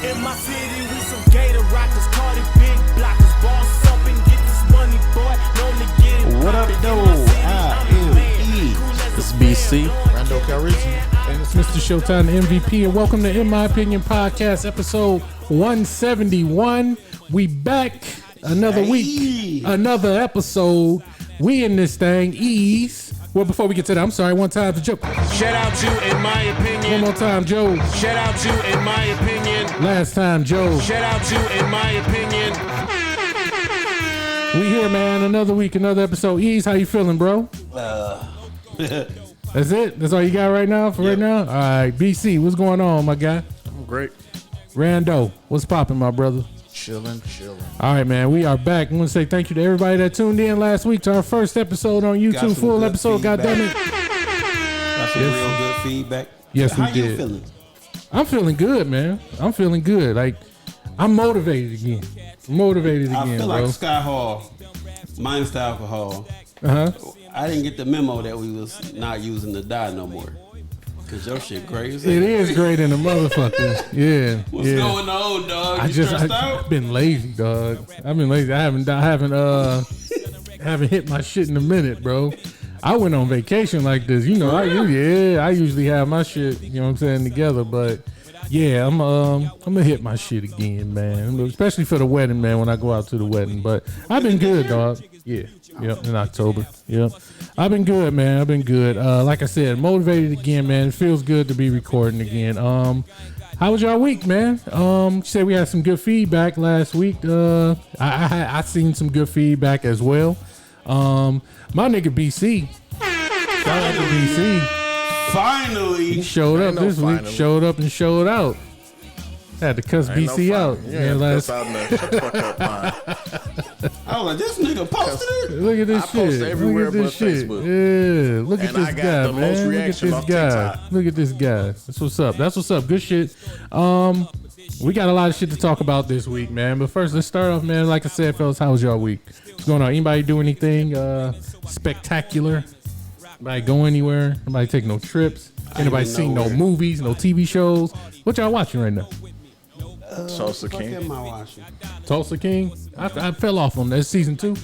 In my city, we some gator rockers, Cardi big blockers, boss up and get this money, boy. Known to get it. What up, though? I am E. This is BC. Rando Calrissian. And it's Mr. Showtime, the MVP, and welcome to In My Opinion Podcast, episode 171. We back another week, another episode. We in this thing, ease. Well, before we get to that, I'm sorry, one time to Joe. Shout out to In My Opinion. One more time, Joe. Shout out to In My Opinion. Last time, Joe. Shout out to In My Opinion. We here, man. Another week, another episode. Ease, how you feeling, bro? That's it? That's all you got right now? Right now? All right, BC, what's going on, my guy? I'm great. Rando, what's popping, my brother? Chilling. All right, man. We are back. I want to say thank you to everybody that tuned in last week to our first episode on YouTube. Full episode, goddammit. Got some real good feedback. Yes, How we did. you feeling? I'm feeling good, man. I'm feeling good. Like, I'm motivated again. I feel bro. like Sky Hall, minus the alcohol. Uh-huh. I didn't get the memo that we was not using the dye no more. Cause your shit great as hell. It is great in the motherfucker. Yeah. What's going on, dog? I've been lazy, dog. I've been lazy. I haven't hit my shit in a minute, bro. I went on vacation like this. You know, I usually have my shit, you know what I'm saying, together, but yeah, I'm gonna hit my shit again, man. Especially for the wedding, man, when I go out to the wedding. But I've been good, dog. Yeah. Yep, in October. Yep. I've been good, man. I've been good. Like I said, motivated again, man. It feels good to be recording again. How was y'all week, man? You said we had some good feedback last week. I seen some good feedback as well. My nigga BC. Shout out to BC. Finally. He showed up this week. Showed up and showed out. Had to cuss BC out. Yeah, last out, man. Shut the fuck up, man. I was like, this nigga posted it. Look at this I shit. post everywhere Look at this but shit. Facebook. Yeah, look at And this I got guy, the man. most Look at reaction this off guy. TikTok. Look at this guy. That's what's up. That's what's up. Good shit. We got a lot of shit to talk about this week, man. But first, let's start off, man. Like I said, fellas, how was y'all week? What's going on? Anybody do anything spectacular? Anybody go anywhere? Anybody take no trips? Anybody seen no movies, no TV shows? What y'all watching right now? Tulsa What King. am I watching? Tulsa King? I fell off on that. Season 2?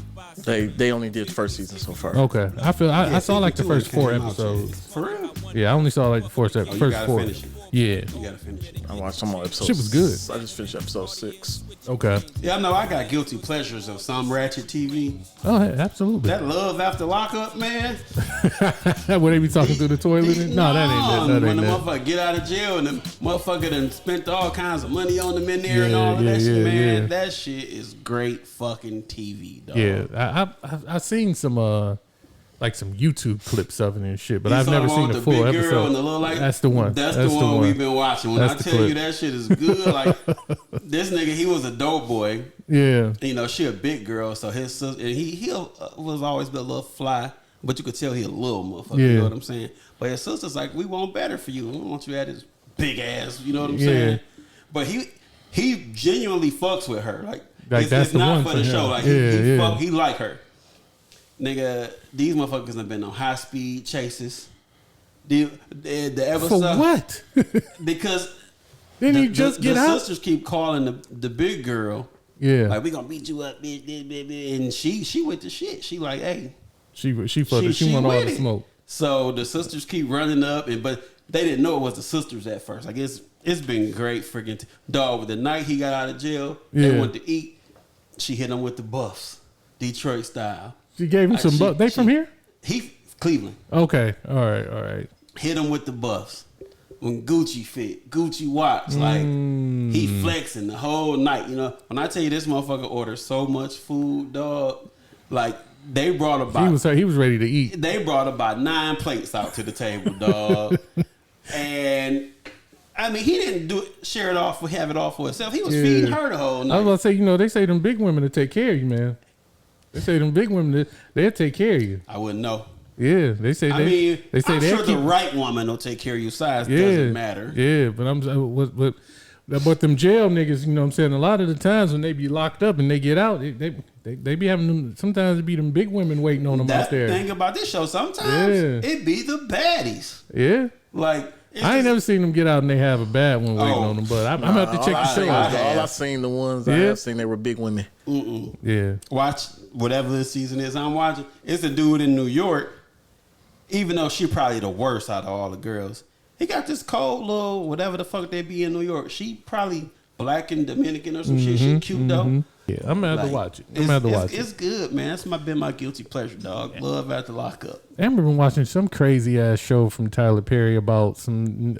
They only did the first season so far. Okay. I saw like the first 4 episodes. For real? Yeah, I only saw like the first you four. gotta finish it. Yeah. You gotta finish it. I watched some more episodes. Shit was good. I just finished episode 6. Okay. Yeah, I know I got guilty pleasures of some ratchet TV. Oh, hey, absolutely. That Love After Lockup, man. Would they be talking through the toilet? No, that ain't that. When the motherfucker get out of jail and the motherfucker done spent all kinds of money on them in there and Yeah, all of that shit, man. yeah. That shit is great fucking TV, dog. Yeah, I've seen some like some YouTube clips of it and shit, but You I've saw never the one seen with the the full big girl episode. and the little, like, That's the one. That's the one we've been watching. When That's I the tell clip. you that shit is good, like this nigga, he was a dope boy. Yeah. You know, she a big girl, so his sister, and he was always been a little fly, but you could tell he a little motherfucker. Yeah. You know what I'm saying? But his sister's like, we want better for you. We want you at his big ass. You know what I'm Yeah. saying? But he genuinely fucks with her. Like that's it's the not one for for the him. show. Like Yeah. he like her. Nigga, these motherfuckers have been on high speed chases. The episode For what? because Didn't he just get the out? sisters keep calling the big girl. Yeah. Like, we gonna beat you up, bitch. And she with the shit. She like, hey. She want all the smoke. So the sisters keep running up, but they didn't know it was the sisters at first. Like, it's been great freaking dog. The night he got out of jail, they went to eat. She hit him with the buffs, Detroit style. She gave him some buff. They from here? He Cleveland. Okay. All right. Hit him with the buffs. When Gucci fit, Gucci watch, like he flexing the whole night. You know, when I tell you this motherfucker ordered so much food, dog, like they brought about He was ready to eat. They brought about 9 plates out to the table, dog. And I mean, he didn't have it all for himself. He was feeding her the whole night. I was about to say, they say them big women to take care of you, man. They say them big women they'll take care of you. I wouldn't know. Yeah, they say I'm sure keep the right woman will take care of your size. Yeah, Doesn't matter. Yeah, but them jail niggas, you know what I'm saying? A lot of the times when they be locked up and they get out, they be having them. Sometimes it be them big women waiting on them That's out there. the thing about this show. Sometimes it be the baddies. Yeah. Like I ain't never seen them get out and they have a bad one waiting on them. But I'm about to check the show out. All I seen the ones I have seen, they were big women. Yeah. Watch whatever this season is I'm watching. It's a dude in New York. Even though she probably the worst out of all the girls, he got this cold little whatever the fuck they be in New York. She probably black and Dominican or some shit. She cute though. Yeah, I'm gonna have to watch it. It's good, man. That's been my guilty pleasure, dog. Love after lockup. I remember watching some crazy ass show from Tyler Perry about some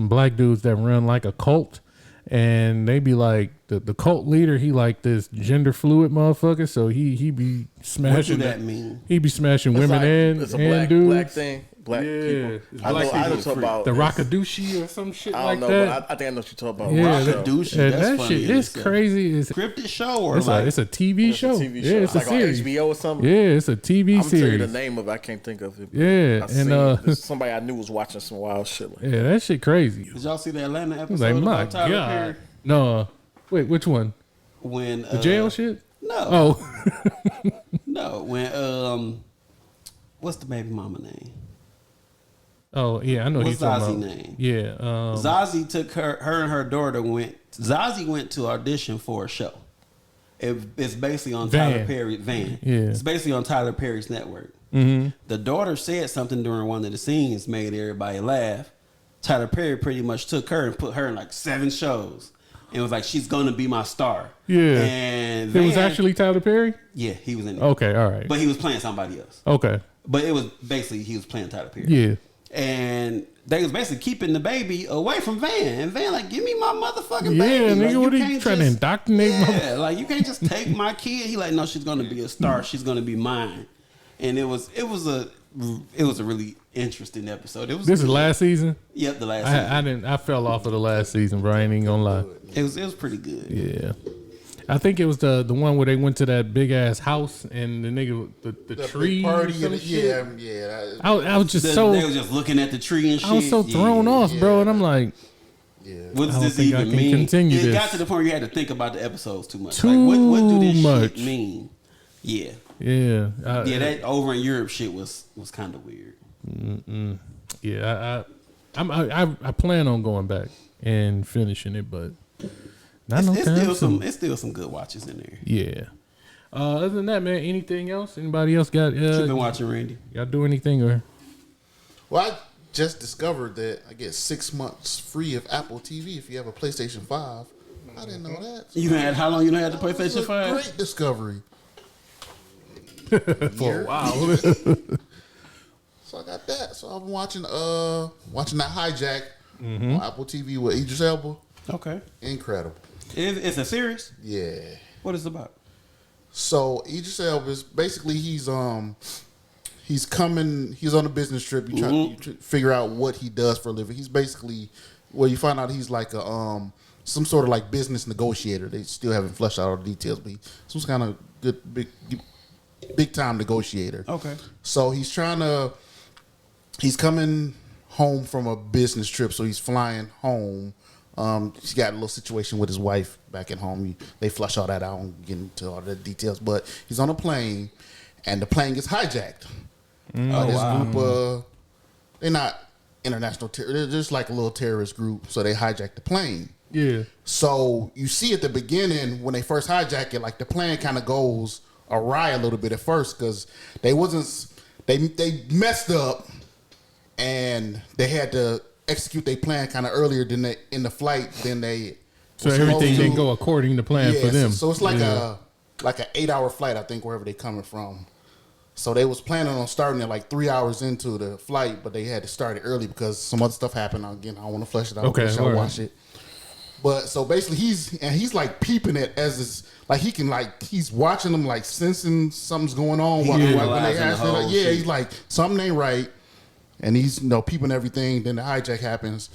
black dudes that run like a cult, and they be like the cult leader. He like this gender fluid motherfucker, so he be smashing. What do that mean? He be smashing women it's a and black dudes. thing. Black people. I don't talk about the Rockadushi or some shit I like don't know, that. but I think I know what you're talking about. Yeah, Rockadushi. and That's that funny shit in is itself. crazy. It's Scripted show or it's like a TV show. It's a TV show. Yeah, it's like a series. on HBO or something. Yeah, it's a TV I'm telling you the series. name of it. I can't think of it. Yeah, and somebody I knew was watching some wild shit. Like yeah, that shit crazy. Did y'all see the Atlanta I episode was like, my about Tyler god, Perry? no. Wait, which one? When The jail shit? No. Oh, No. When what's the baby mama name? oh yeah, I know What's you're talking Zazie about. name? Yeah, Zazie took her and her daughter Zazie went to audition for a show. It's basically on Tyler Perry Van. Yeah. It's basically on Tyler Perry's network. The daughter said something during one of the scenes, made everybody laugh. Tyler Perry pretty much took her and put her in like 7 shows. And was like, she's gonna be my star. Yeah. And it was actually Tyler Perry. yeah, he was in it. Okay, all right. But he was playing somebody else. Okay, But it was basically he was playing Tyler Perry. yeah. And they was basically keeping the baby away from Van. And Van like, give me my motherfucking Yeah, baby. nigga, Like, what are you can't trying to indoctrinate my- Yeah, like you can't just take my kid. He like, no, she's gonna be a star. She's gonna be mine. And it was a really interesting episode. It was This is good. last season. Yep, the last season. I fell off of the last season, bro. I ain't even gonna lie. It was pretty good. Yeah. I think it was the one where they went to that big ass house and the nigga the tree big party. or some And shit. yeah. I was just They was just looking at the tree and shit. I was so thrown off, bro, and I'm like, What I does don't this think I even can mean? continue It this. got to the point where you had to think about the episodes too much. Too Like, what do this much. shit mean? Yeah. yeah, That over in Europe shit was kind of weird. yeah. I plan on going back and finishing it, but not no time soon. It's still some good watches in there. Yeah. Other than that, man, anything else? Anybody else got? You've been watching Randy. Y'all do anything or? Well, I just discovered that I get 6 months free of Apple TV if you have a PlayStation 5. I didn't know that. You had how long you had the That was PlayStation a 5? Great discovery. For a while. So I got that. So I'm watching that Hijack on Apple TV with Idris Elba. Okay. Incredible. It's a series? Yeah. What is it about? So Idris Elba is basically he's on a business trip. You try to figure out what he does for a living. He's basically you find out he's like a some sort of like business negotiator. They still haven't fleshed out all the details, but he's some kind of good big time negotiator. Okay. So he's coming home from a business trip, so he's flying home. He's got a little situation with his wife back at home. They flush all that out and get into all the details. But he's on a plane, and the plane gets hijacked. Group, they're not international they're just like a little terrorist group, so they hijacked the plane. Yeah. So you see at the beginning when they first hijack it, like the plan kind of goes awry a little bit at first because they messed up and they had to execute their plan kind of earlier than in the flight than they. So everything didn't go according to plan for them. So it's like an 8-hour flight, I think, wherever they coming from. So they was planning on starting it like 3 hours into the flight, but they had to start it early because some other stuff happened. Again, I don't want to flesh it out. Okay, I'll watch it. But so basically, he's like peeping it as this, like he's watching them, like sensing something's going on. When they ask him, he's like something ain't right, and he's peeping everything. Then the hijack happens,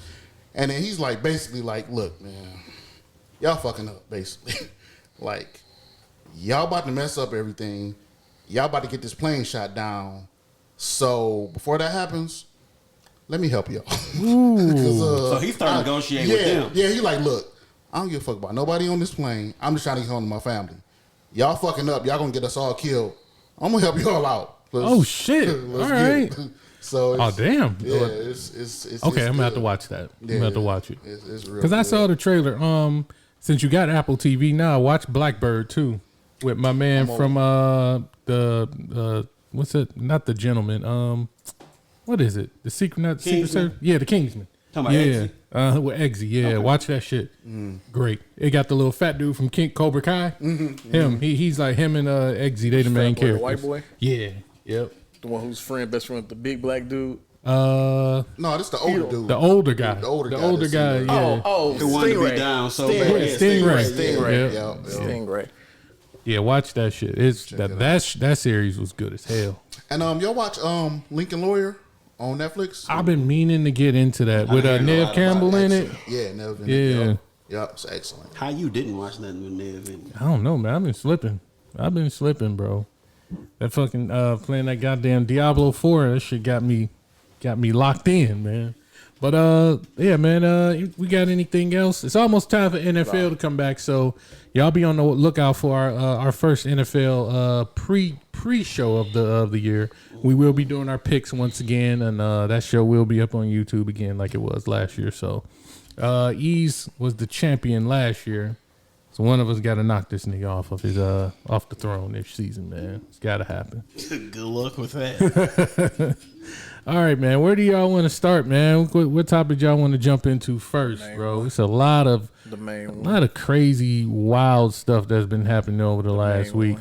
and then he's like basically like, look, man, y'all fucking up, basically. Like y'all about to mess up everything. Y'all about to get this plane shot down. So before that happens, let me help y'all. So he started negotiating with them. Yeah, he like, look, I don't give a fuck about nobody on this plane. I'm just trying to get home to my family. Y'all fucking up. Y'all gonna get us all killed. I'm gonna help y'all out. Oh shit! All right. So Oh damn. yeah, it's Okay, I'm gonna have to good. watch that. I'm Yeah, gonna have to watch it. It's real. Because I good. saw the trailer. Since you got Apple TV now, watch Blackbird too, with my man from the what's it? Not the Gentleman. What is it? The Secret? Not Secret Kingsman? Service? Yeah, the Kingsman. Talking about Yeah, Eggsy? with Eggsy. Yeah, watch that shit. Great. It got the little fat dude from Cobra Kai. Him. He's like him and Eggsy. They the main Fat boy, the characters. white boy? Yeah. Yep. The one who's best friend with the big black dude. No, this the older dude. The older guy. The older guy older that's guy. in Yeah. Who wanted to be down so bad. Yeah, Stingray. Stingray. Yeah. Stingray. Yeah, watch that shit. It's that series was good as hell. And y'all watch Lincoln Lawyer on Netflix? I've been meaning to get into that with heard a Nev lot Campbell in it. Yeah, Nev. in Yeah. it. Yep, it's excellent. How you didn't watch nothing with Nev in it? I don't know, man. I've been slipping, bro. That fucking playing that goddamn Diablo 4, that shit got me locked in, man. But yeah, man, we got anything else? It's almost time for NFL to come back, so y'all be on the lookout for our first NFL pre-show of the year. We will be doing our picks once again, and that show will be up on YouTube again like it was last year. So Ease was the champion last year. So one of us got to knock this nigga off of his off the throne this season, man. It's got to happen. Good luck with that. All right, man. Where do y'all want to start, man? What topic y'all want to jump into first, bro? It's a lot of crazy, wild stuff that's been happening over the last week.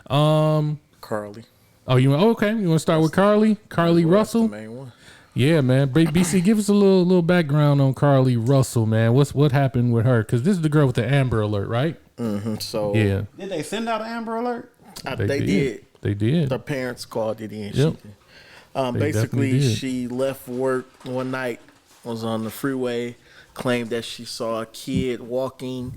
Carlee. Oh, you want to start with Carlee? Carlee Russell? The main one. Yeah, man. BC, give us a little background on Carlee Russell, man. What happened with her? Because this is the girl with the Amber Alert, right? Mm-hmm. So Yeah, Did they send out an Amber Alert? they did. They did. The parents called it in. Yep. They Basically, definitely did. she left work one night, was on the freeway, claimed that she saw a kid walking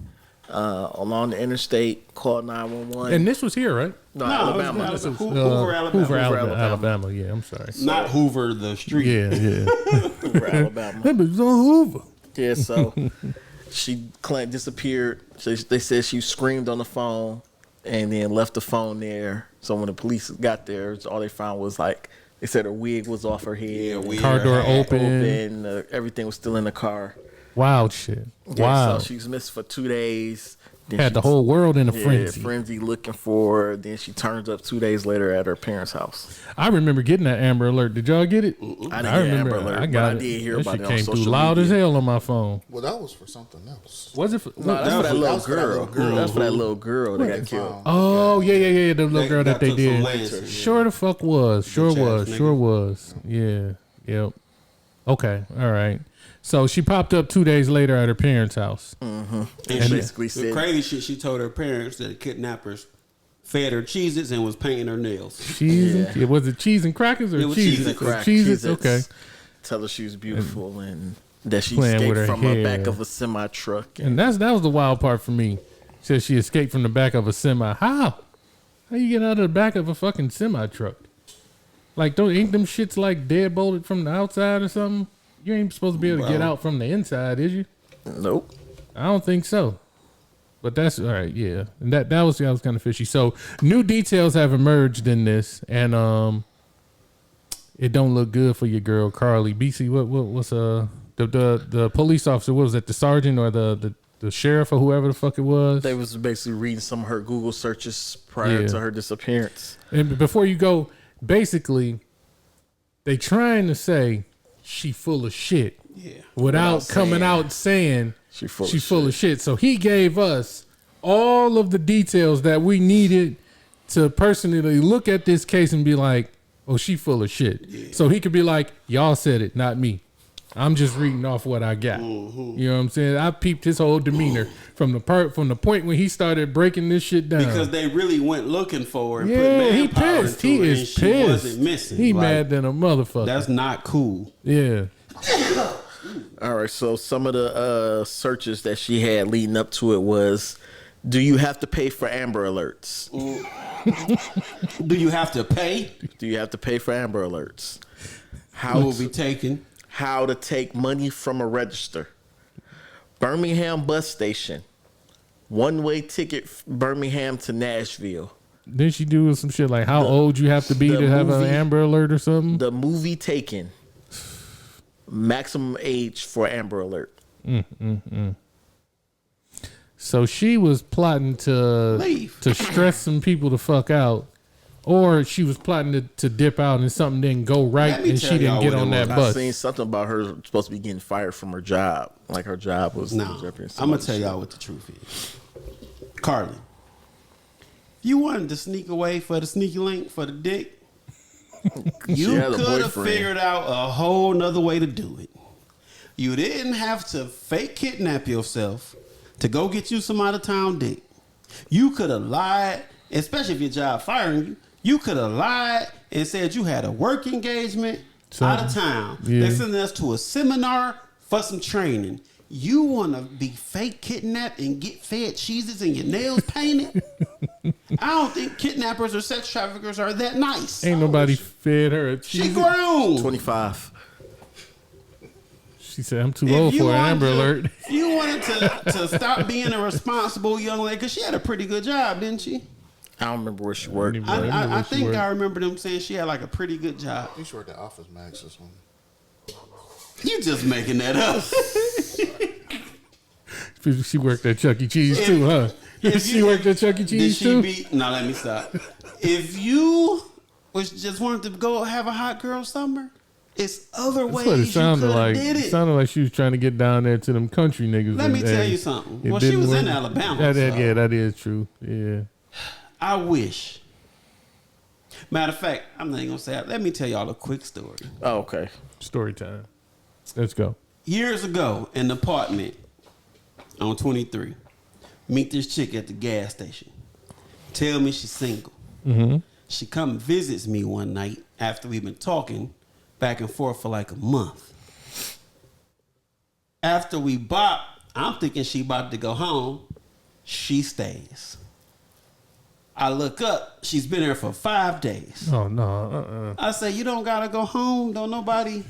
along the interstate, called 911. And this was here, right? No, No, Alabama. it was This is- Hoover, Alabama. Hoover, Alabama. Yeah, I'm sorry. Not Hoover the street. Yeah. Hoover, Alabama. That bitch was on Hoover. Yeah, so she disappeared. So they said she screamed on the phone and then left the phone there. So when the police got there, all they found was they said her wig was off her head. Yeah, wig. Car door Hat open. Everything was still in the car. Wild shit. Yeah, Wow. So she was missing for 2 days. Then Had she the whole world in a frenzy. frenzy. Looking for her. Then she turns up 2 days later at her parents' house. I remember getting that Amber Alert. Did y'all get it? I didn't get Amber Alert, I but got I it. did hear That about shit it on came through social loud as media. hell on my phone. Well, that was for something else. Was it? For, No, that's for that little was for that girl. little girl. That's for that little girl that got killed. Oh yeah. The little girl that they took some did. Lancers, yeah. Sure the fuck was. Sure Bitch ass was. Yeah. Yep. Okay. All right. So she popped up 2 days later at her parents' house. And Basically the said- crazy shit, she told her parents that the kidnappers fed her Cheez-Its and was painting her nails. Cheese? Yeah. Was it cheese and crackers or It was cheese? cheese and crackers. Cheez-Its, okay. Tell her she was beautiful and that she Playing with escaped her from the hair. back of a semi truck. And that was the wild part for me. Said she escaped from the back of a semi. How you get out of the back of a fucking semi truck? Like, ain't them shits like deadbolted from the outside or something? You ain't supposed to be able to get out from the inside, is you? Nope. I don't think so. But that's all right, yeah. And that was kind of fishy. So new details have emerged in this, and it don't look good for your girl Carlee. BC, what's the police officer? What was it? The sergeant or the sheriff or whoever the fuck it was? They was basically reading some of her Google searches prior to her disappearance. And before you go, basically, they trying to say she full of shit. Yeah. Without coming saying out saying she full full of shit. So he gave us all of the details that we needed to personally look at this case and be like, oh, she full of shit. Yeah. So he could be like, y'all said it, not me. I'm just reading off what I got. Mm-hmm. You know what I'm saying? I peeped his whole demeanor from the point when he started breaking this shit down. Because they really went looking for her and put yeah, he manpower pissed. into He her, is and she pissed. wasn't missing. He Like, mad than a motherfucker. That's not cool. Yeah. All right, so some of the searches that she had leading up to it was, do you have to pay for Amber Alerts? Do you have to pay? Do you have to pay for Amber Alerts? Who will be taken? How to take money from a register. Birmingham bus station. One-way ticket Birmingham to Nashville. Didn't she do some shit like how old you have to be to have an Amber Alert or something? The movie Taken. Maximum age for Amber Alert. So she was plotting to stress some people the fuck out, or she was plotting to dip out and something didn't go right and she didn't get on that bus. I seen something about her supposed to be getting fired from her job. Like her job was. No, I'm gonna tell y'all what the truth is. Carlee, if you wanted to sneak away for the sneaky link for the dick, you could have figured out a whole nother way to do it. You didn't have to fake kidnap yourself to go get you some out of town dick. You could have lied, especially if your job firing you. You could have lied and said you had a work engagement out of town. Yeah. They're sending us to a seminar for some training. You want to be fake kidnapped and get fed cheeses and your nails painted? I don't think kidnappers or sex traffickers are that nice. Ain't nobody fed her a cheese. She grown. 25. She said, I'm too old for an Amber Alert. If you wanted to stop being a responsible young lady, because she had a pretty good job, didn't she? I don't remember where she worked. I think I remember them saying she had like a pretty good job. I think she worked at Office Max or something. You just making that up. She worked at Chuck E. Cheese too, huh? She worked at Chuck E. Cheese too? No, let me stop. If you was just wanted to go have a hot girl summer, it's other ways That's what it sounded like. Did it. It sounded like she was trying to get down there to them country niggas. Let me tell you something. Well, she was in Alabama. Yeah, that is true. Yeah. I wish. Matter of fact, I'm not even gonna say it. Let me tell y'all a quick story. Oh, okay. Story time. Let's go. Years ago, in the apartment on 23, meet this chick at the gas station. Tell me she's single. Mm-hmm. She come and visits me one night after we've been talking back and forth for like a month. After we bop, I'm thinking she about to go home. She stays. I look up. She's been here for 5 days. Oh, no. I say, you don't got to go home. Don't nobody...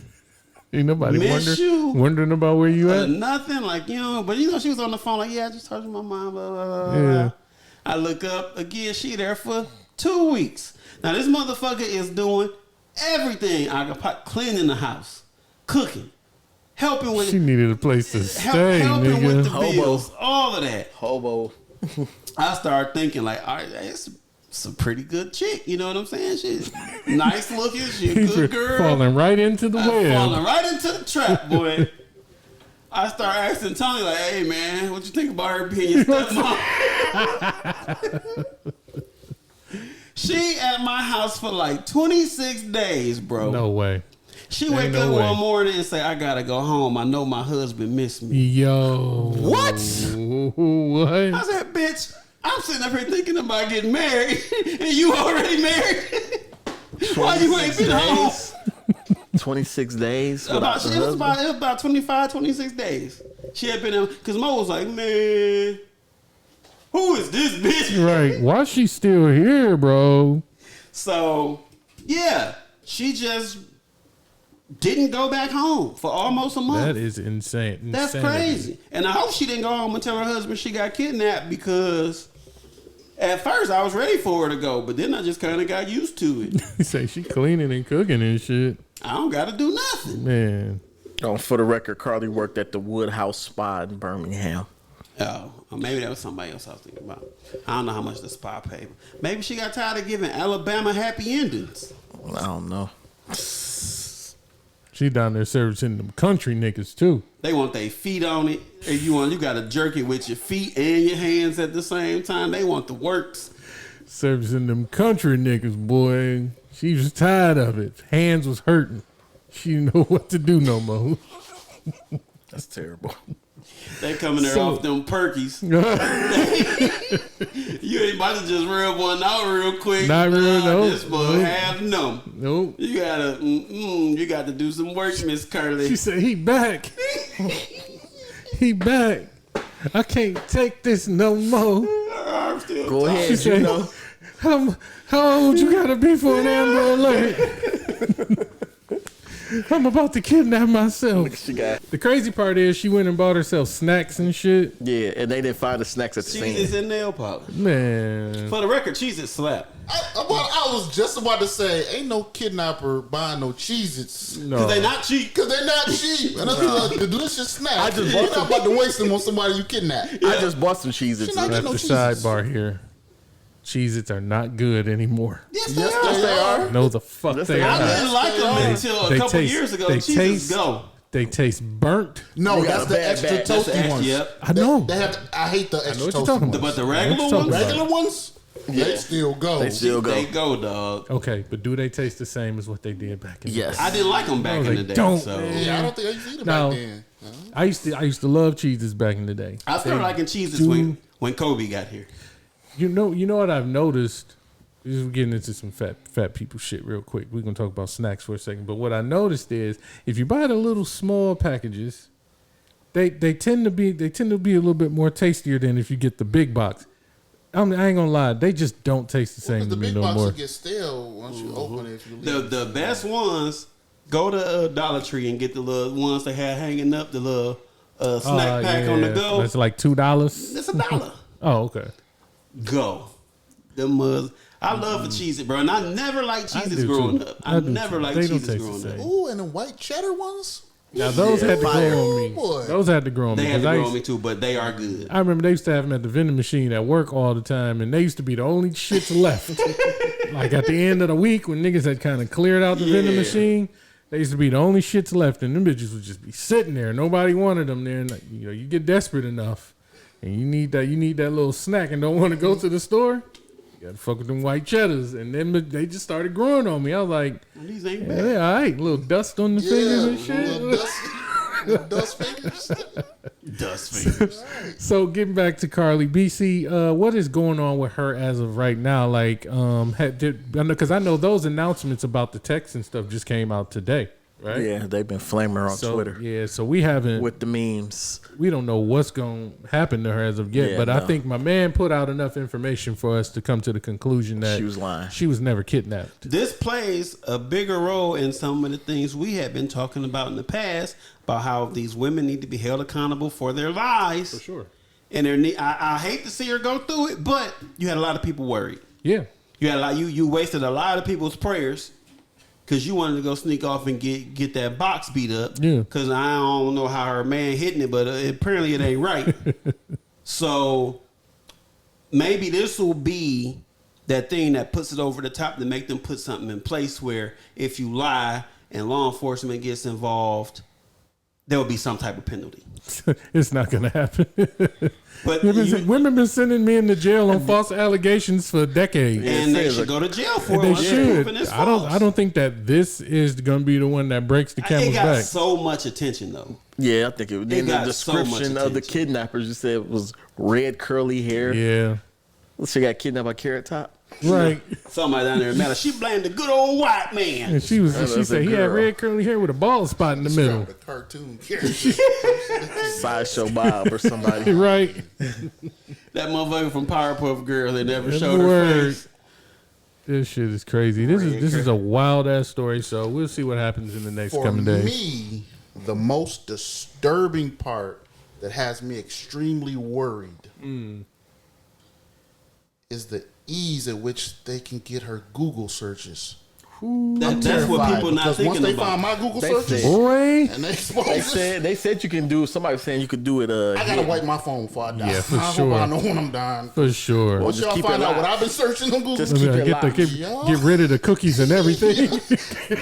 Ain't nobody wondering about where you at? Nothing, like, you know. But, you know, she was on the phone like, yeah, I just talked to my mom, blah, blah, blah, Yeah. blah. I look up again. She there for 2 weeks. Now, this motherfucker is doing everything. I got cleaning the house, cooking, helping with... She needed a place to stay, helping nigga. with the bills, all of that. Hobo. I started thinking, like, all right, it's a pretty good chick. You know what I'm saying? She's nice looking. She's a good girl. Falling right into the web. Falling right into the trap, boy. I start asking Tony, like, hey, man, what you think about her being your stepmom? She at my house for like 26 days, bro. No way. She wake up one morning and say, I gotta go home. I know my husband missed me. Yo. What? What? I said, bitch, I'm sitting up here thinking about getting married, and you already married. Why you ain't been home? 26 days. It was about 25, 26 days. She had been in, because Mo was like, man, who is this bitch? Right. Why she still here, bro? So, yeah, she just didn't go back home for almost a month. That is insane. That's crazy. And I hope she didn't go home and tell her husband she got kidnapped, because at first I was ready for her to go, but then I just kind of got used to it. You say she cleaning and cooking and shit. I don't got to do nothing. Man. Oh, for the record, Carlee worked at the Woodhouse Spa in Birmingham. Oh, maybe that was somebody else I was thinking about. I don't know how much the spa paid. Maybe she got tired of giving Alabama happy endings. I don't know. She down there servicing them country niggas too. They want their feet on it. If you got to jerk it with your feet and your hands at the same time. They want the works. Servicing them country niggas, boy. She was tired of it. Hands was hurting. She didn't know what to do no more. That's terrible. They coming there off them perkies. You ain't about to just rub one out real quick. Not real, no. This boy half numb. Nope. You got to do some work, Miss Carlee. She said, he back. He back. I can't take this no more. I'm still Go talking. ahead, She said, how old you gotta be for an Amber Alert? I'm about to kidnap myself. She got The crazy part is she went and bought herself snacks and shit. yeah, and they didn't find the snacks at the Cheez-Its scene. and nail polish. Man. For the record, Cheez-Its slap. I was just about to say, ain't no kidnapper buying no Cheez-Its. No. Because they not cheap. Because they're not cheap. And that's a delicious snack. I just You're bought not about to waste them on somebody you kidnap. I just bought some Cheez-Its. She not That's no the Cheez-Its. sidebar here. Cheez-Its are not good anymore. Yes, Yes, they are. No, the fuck Yes, they they are I are. not. didn't like them until a couple years ago. They Cheez-Its taste, go. They taste burnt. No, They got that's a the bad extra bag. That's the toasty extra, ones. yep. I know. They have. I hate the know extra what you're toasty talking ones. about. But the I know what regular you're talking ones, about. Regular ones, they still go. They still go. they go, dog. Okay, but do they taste the same as what they did back in the Yes. day? I didn't like them back No, in they the day. don't, So man. Yeah, I don't think I used to eat them No. back then. I used to love Cheez-Its back in the day. I started liking Cheez-Its when Kobe got here. You know what I've noticed? We're getting into some fat people shit real quick. We're gonna talk about snacks for a second. But what I noticed is if you buy the little small packages, they tend to be a little bit more tastier than if you get the big box. I ain't gonna lie, they just don't taste the same Because the to me big no box more. will get stale once you open it. If you leave The best ones, go to Dollar Tree and get the little ones they had hanging up, the little snack pack on the go. That's like $2. It's $1. Oh, okay. Go. Them I love the Cheez-It, bro. And I never liked I Cheez-Its do, growing too. up. I I do, never too. liked They don't Cheez-Its taste growing the up. same. Ooh, and the white cheddar ones. Now those had to grow on me. Boy. Those had to grow on me. They had 'cause to I grow used- on me too, but they are good. I remember they used to have them at the vending machine at work all the time, and they used to be the only shits left. Like at the end of the week when niggas had kind of cleared out the vending Yeah. machine, they used to be the only shits left, and them bitches would just be sitting there. Nobody wanted them there, and like, you get desperate enough, and you need that little snack, and don't want to go to the store. You gotta fuck with them white cheddars, and then they just started growing on me. I was like, These ain't yeah, bad. all right, little dust on the fingers and shit. Little dust fingers. Dust fingers. So getting back to Carlee, BC, what is going on with her as of right now? Like, because I know those announcements about the text and stuff just came out today, right? Yeah, they've been flaming her on So, Twitter yeah, so we haven't, with the memes. we don't know what's going to happen to her as of yet. Yeah, but I no. think my man put out enough information for us to come to the conclusion that She was lying. She was never kidnapped. This plays a bigger role in some of the things we have been talking about in the past about how these women need to be held accountable for their lies. For sure. And I hate to see her go through it, but you had a lot of people worried. Yeah. You had you wasted a lot of people's prayers because you wanted to go sneak off and get that box beat up. Yeah. Because I don't know how her man hitting it, but apparently it ain't right. So maybe this will be that thing that puts it over the top to make them put something in place where if you lie and law enforcement gets involved, there will be some type of penalty. It's not going to happen. But women been sending men to jail on false allegations for decades. and they says should like- go to jail for it. They once it's should. proven it's I don't. false. I don't think that this is going to be the one that breaks the It camel's got back. so much attention though. Yeah, I think it. Then the got so much description of the attention. kidnappers, you said it was red curly hair. Yeah. She got kidnapped by Carrot Top. Right. Somebody down there matter. She blamed the good old white man. And she was. That She was said a he had girl. red curly hair with a bald spot in the middle. The cartoon character. Sideshow Bob or somebody. Right. That motherfucker from Powerpuff Girls, they never That's showed the her word. face. This shit is crazy. This is a wild ass story. So we'll see what happens in the next For coming days. me, the most disturbing part that has me extremely worried is the ease at which they can get her Google searches. That's what people not Because once thinking they about. find my Google They searches said- Boy. and they expose They it, said you can do. Somebody was saying you could do it. I gotta hidden. wipe my phone before I die. Yeah, for I sure. hope I know when I'm dying. For sure. Once just y'all keep find it out what locked. I've been searching on Google, Just keep it Get, locked. get rid of the cookies and everything.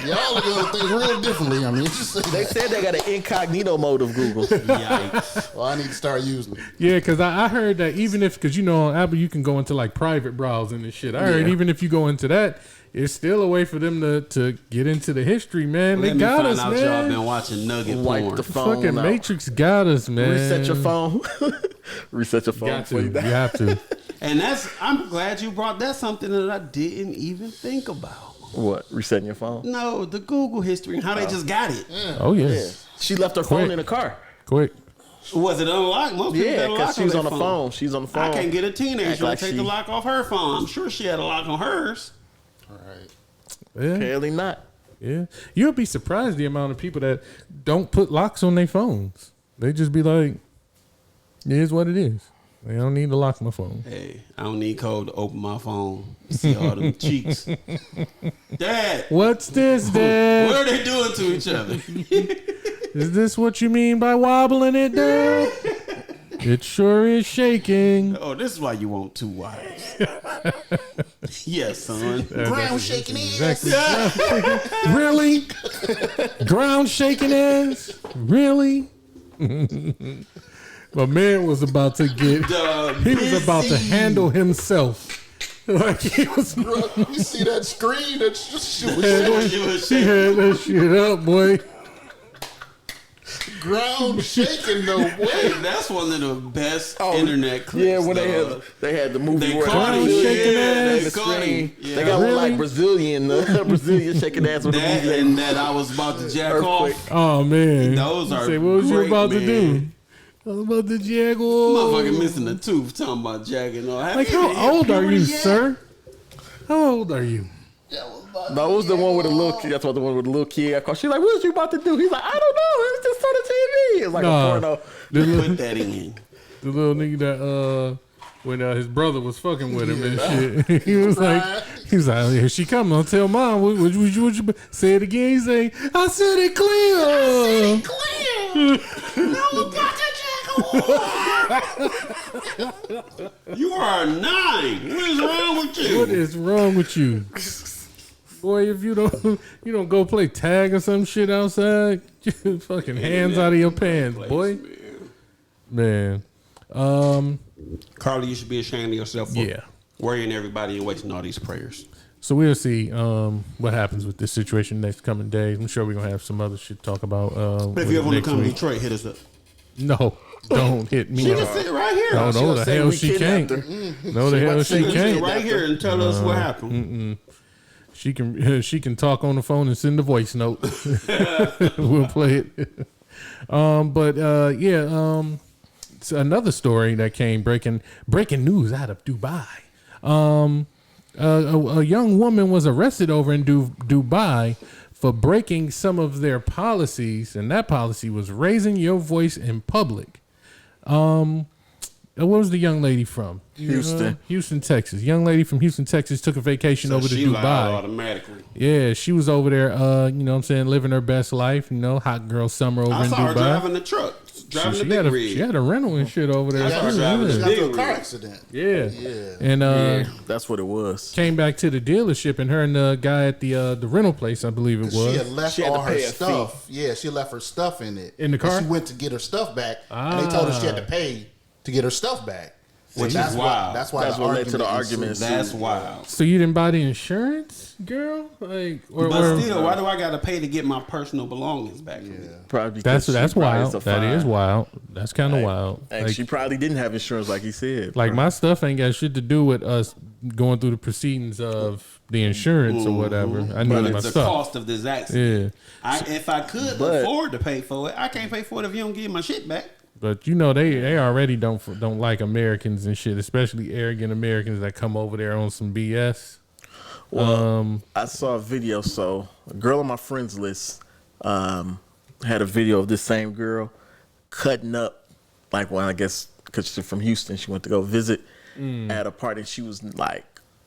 y'all are gonna think real differently. I mean, just They said they got an incognito mode of Google. Yikes. well, I need to start using it. Yeah, because I heard that even if, because you know on Apple you can go into like private browsing and shit. I heard Yeah. even if you go into that, it's still a way for them to get into the history, man. Let They me got find us, out y'all man. been watching nugget Wipe porn. the phone. Fucking out. Matrix got us, man. Reset your phone. Reset your phone. Got to. before you You die. have to. And I'm glad you brought that's something that I didn't even think about. What? Resetting your phone? No, the Google history and how they just got it. Oh Yeah. yes. She left her Quick. phone in the car. Quick. Was it unlocked? Most people Yeah, got a lock because she was their on the phone. She's on the phone. I can't get a teenager Act to like take she- the lock off her phone. I'm sure she had a lock on hers. All right. Yeah. Apparently not. Yeah. You'll be surprised the amount of people that don't put locks on their phones. They just be like, it is what it is. I don't need to lock my phone. Hey, I don't need code to open my phone. See all them cheeks. Dad. What's this, Dad? What are they doing to each other? Is this what you mean by wobbling it, Dad? It sure is shaking. Oh, this is why you want 2 wires. Yes, son. Ground shaking ass. Exactly. Really? Ground shaking ass? Really? My man was about to get. He was about to handle himself. Like he was. You see that screen? That's just He had that shit up, boy. ground shaking though. Hey, that's one of the best internet clips. Yeah, when they had the movie They where caught him. they They caught him. Yeah. They got one Really? like Brazilian shaking ass with the That movie. and that I was about to jack Earthquake. off. Oh man. Those are Say, what was you great, about to man. do? I was about to jack off. Motherfucker missing a tooth. Talking about jacking off. Like, how old are you, sir? How old are you? No, it was the one with the little kid. That's what the one with the little kid. She's like, "What was you about to do?" He's like, "I don't know. It was just on the TV." It's like Nah. a porno. Put that in. The little nigga that when his brother was fucking with him and shit, he was like, oh, here she come. I'll tell mom. What you say it again? He say, I said it clear. You are 9. What is wrong with you? What is wrong with you, boy? If you don't go play tag or some shit outside, you fucking hands out of your pants, boy. Man, Carlee, you should be ashamed of yourself for Yeah. worrying everybody and wasting all these prayers. so we'll see what happens with this situation next coming days. I'm sure we're gonna have some other shit to talk about. But if you ever want to next come to week. Detroit, hit us up. No, don't hit me. She can sit right here. No, She'll the say hell we she kidnapped can't. her. No, the hell she She can sit can't. right here and tell us what happened. She can talk on the phone and send a voice note. We'll play it. It's another story that came breaking news out of Dubai. A young woman was arrested over in Dubai for breaking some of their policies, and that policy was raising your voice in public. Where was the young lady from? Houston. Houston, Texas. Young lady from Houston, Texas took a vacation over to she lied Dubai. automatically. Yeah, she was over there, you know what I'm saying, living her best life, hot girl summer over I in saw her Dubai. driving the truck, driving She the had big a, rig. she had a rental and shit over there. I saw her too, driving yeah. the Got into a big car rig. accident. Yeah. And That's what it was. came back to the dealership, and her and the guy at the rental place, I believe it She had was. left She had all to her pay a stuff. Yeah, she left her stuff in it. In the car? And she went to get her stuff back, and they told her she had to pay to get her stuff back. Which that's is why. wild. That's why That's the what led to the argument. ensued. That's wild. So you didn't buy the insurance, girl? Like, But still, why do I got to pay to get my personal belongings back? From you? Probably because that's she probably wild. is a That is fine. wild. That's kind of wild. And Like, she probably didn't have insurance, like he said. like my stuff ain't got shit to do with us going through the proceedings of the insurance or whatever. I But need my it's the stuff. cost of this accident. Yeah. If I could But- afford to pay for it, I can't pay for it if you don't give my shit back. But they already don't like Americans and shit, especially arrogant Americans that come over there on some BS. Well, I saw a video. So a girl on my friends list had a video of this same girl cutting up, like when I guess because she's from Houston, she went to go visit at a party. She was like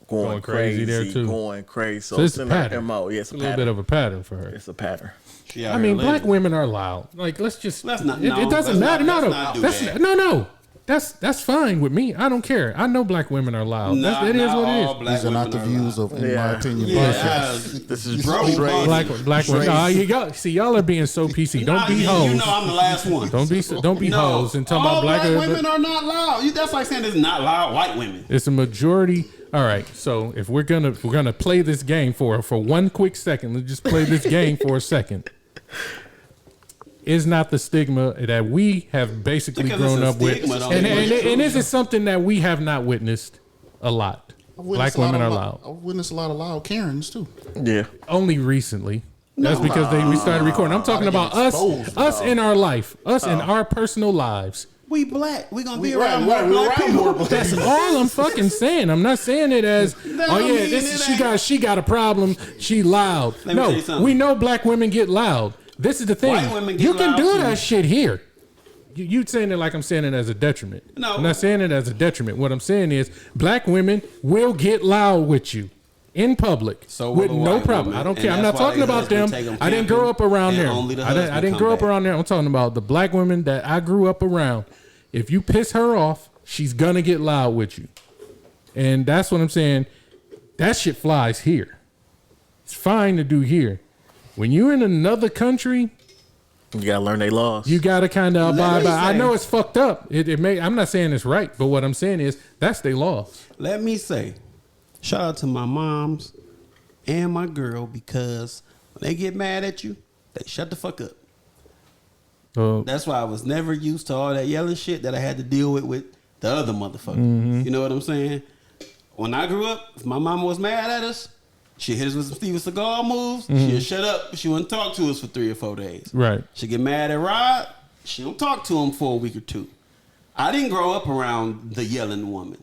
going crazy there, too. going crazy. So, So it's it's a in her pattern. MO. Yeah, it's It's a a little pattern. bit of a pattern for her. It's a pattern. She out I here mean, living. black women are loud. Like, let's just. Let's not- It no, doesn't let's matter. not- No, let's not do that's that. no. That's fine with me. I don't care. I know black women are loud. Nah, It is not what it all is. black These are not the women views loud. of, in my Yeah. opinion, Yeah, podcast. This is Bro, Dre. Black women. Nah, y'all see, y'all are being so PC. Don't be You hoes. know I'm the last one. Don't be No, hoes and talking all about black women are not loud. That's like saying it's not loud white women. It's a majority. All right, so if we're gonna play this game for one quick second, let's just play this game for a second. Is not the stigma that we have basically Because grown it's a up with, stigma, don't and mean it's true. this is something that we have not witnessed a lot. Black women are loud. I've witnessed a lot of loud Karens too. Yeah. Only recently. That's because we started recording. I'm talking about us exposed in our life, us in our personal lives. We black. We gonna be Right, around more right, black we're around people. more black That's all I'm fucking saying. I'm not saying it as, oh yeah, mean this it ain't. she got a problem. She loud. Let me tell you No, something. we know black women get loud. This is the thing. White women get You can loud, do too. that shit here. You saying it like I'm saying it as a detriment. No. I'm not saying it as a detriment. What I'm saying is black women will get loud with you in public So will with the no white problem. woman. I don't And care. I'm that's not why talking they about them. husband take 'em I didn't grow up camping, around and there. only the I didn't husband grow come up back. around there. I'm talking about the black women that I grew up around. If you piss her off, she's gonna get loud with you. And that's what I'm saying. That shit flies here. It's fine to do here. When you're in another country, You gotta learn their laws. you gotta kind of Let abide me by. I say- know it's fucked up. It may. I'm not saying it's right, but what I'm saying is that's their law. Let me say, shout out to my moms and my girl, because when they get mad at you, they shut the fuck up. So That's why I was never used to all that yelling shit that I had to deal with the other motherfucker. Mm-hmm. You know what I'm saying? When I grew up, if my mama was mad at us, she hit us with some Steven Seagal moves. She'd shut up. She wouldn't talk to us for 3 or 4 days. right. She get mad at Rod. She don't talk to him for a week or 2. I didn't grow up around the yelling woman.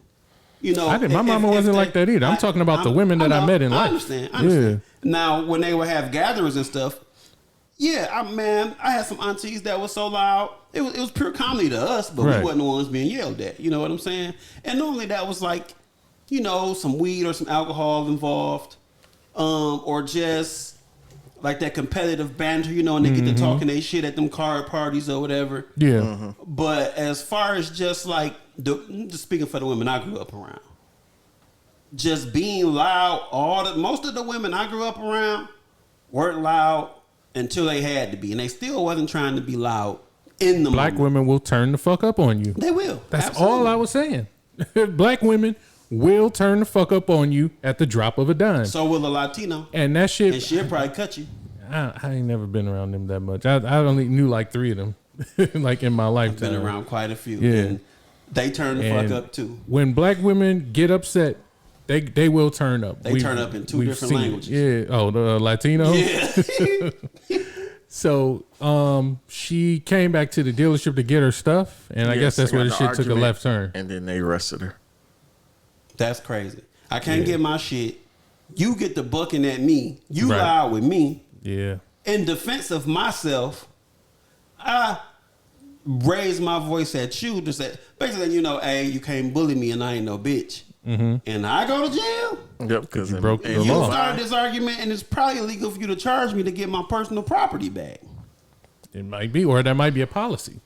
You know, I didn't. My mama wasn't like that either. I'm talking about the women that I met in life. I understand. Now, when they would have gatherings and stuff, yeah, I had some aunties that was so loud. It was pure comedy to us, but Right. we wasn't the ones being yelled at. You know what I'm saying? And normally that was like, you know, some weed or some alcohol involved, or just like that competitive banter, you know, and they get to talking they shit at them card parties or whatever. Yeah. But as far as just like, just speaking for the women I grew up around, just being loud, most of the women I grew up around weren't loud until they had to be, and they still wasn't trying to be loud in the Black moment. women will turn the fuck up on you. They will. That's Absolutely. all I was saying. Black women will turn the fuck up on you at the drop of a dime. So will a Latino, And that shit, and she'll probably cut you. I ain't never been around them that much. I only knew like 3 of them, like in my lifetime. Been around quite a few. Yeah. And they turn the And fuck up too. When black women get upset, they will turn up. They turn up in 2 we've different seen it. languages. Yeah. Oh, the Latino. Yeah. So, she came back to the dealership to get her stuff, and I guess Yes, that's they where the got shit in took a argument, left turn. and then they arrested her. That's crazy. I can't get my shit. You get the bucking at me. You Right. loud with me. Yeah. In defense of myself, I raise my voice at you to say, basically, you know, hey, you can't bully me and I ain't no bitch. And I go to jail. Yep, because You broke the You law. started this argument, and it's probably illegal for you to charge me to get my personal property back. It might be, or that might be a policy.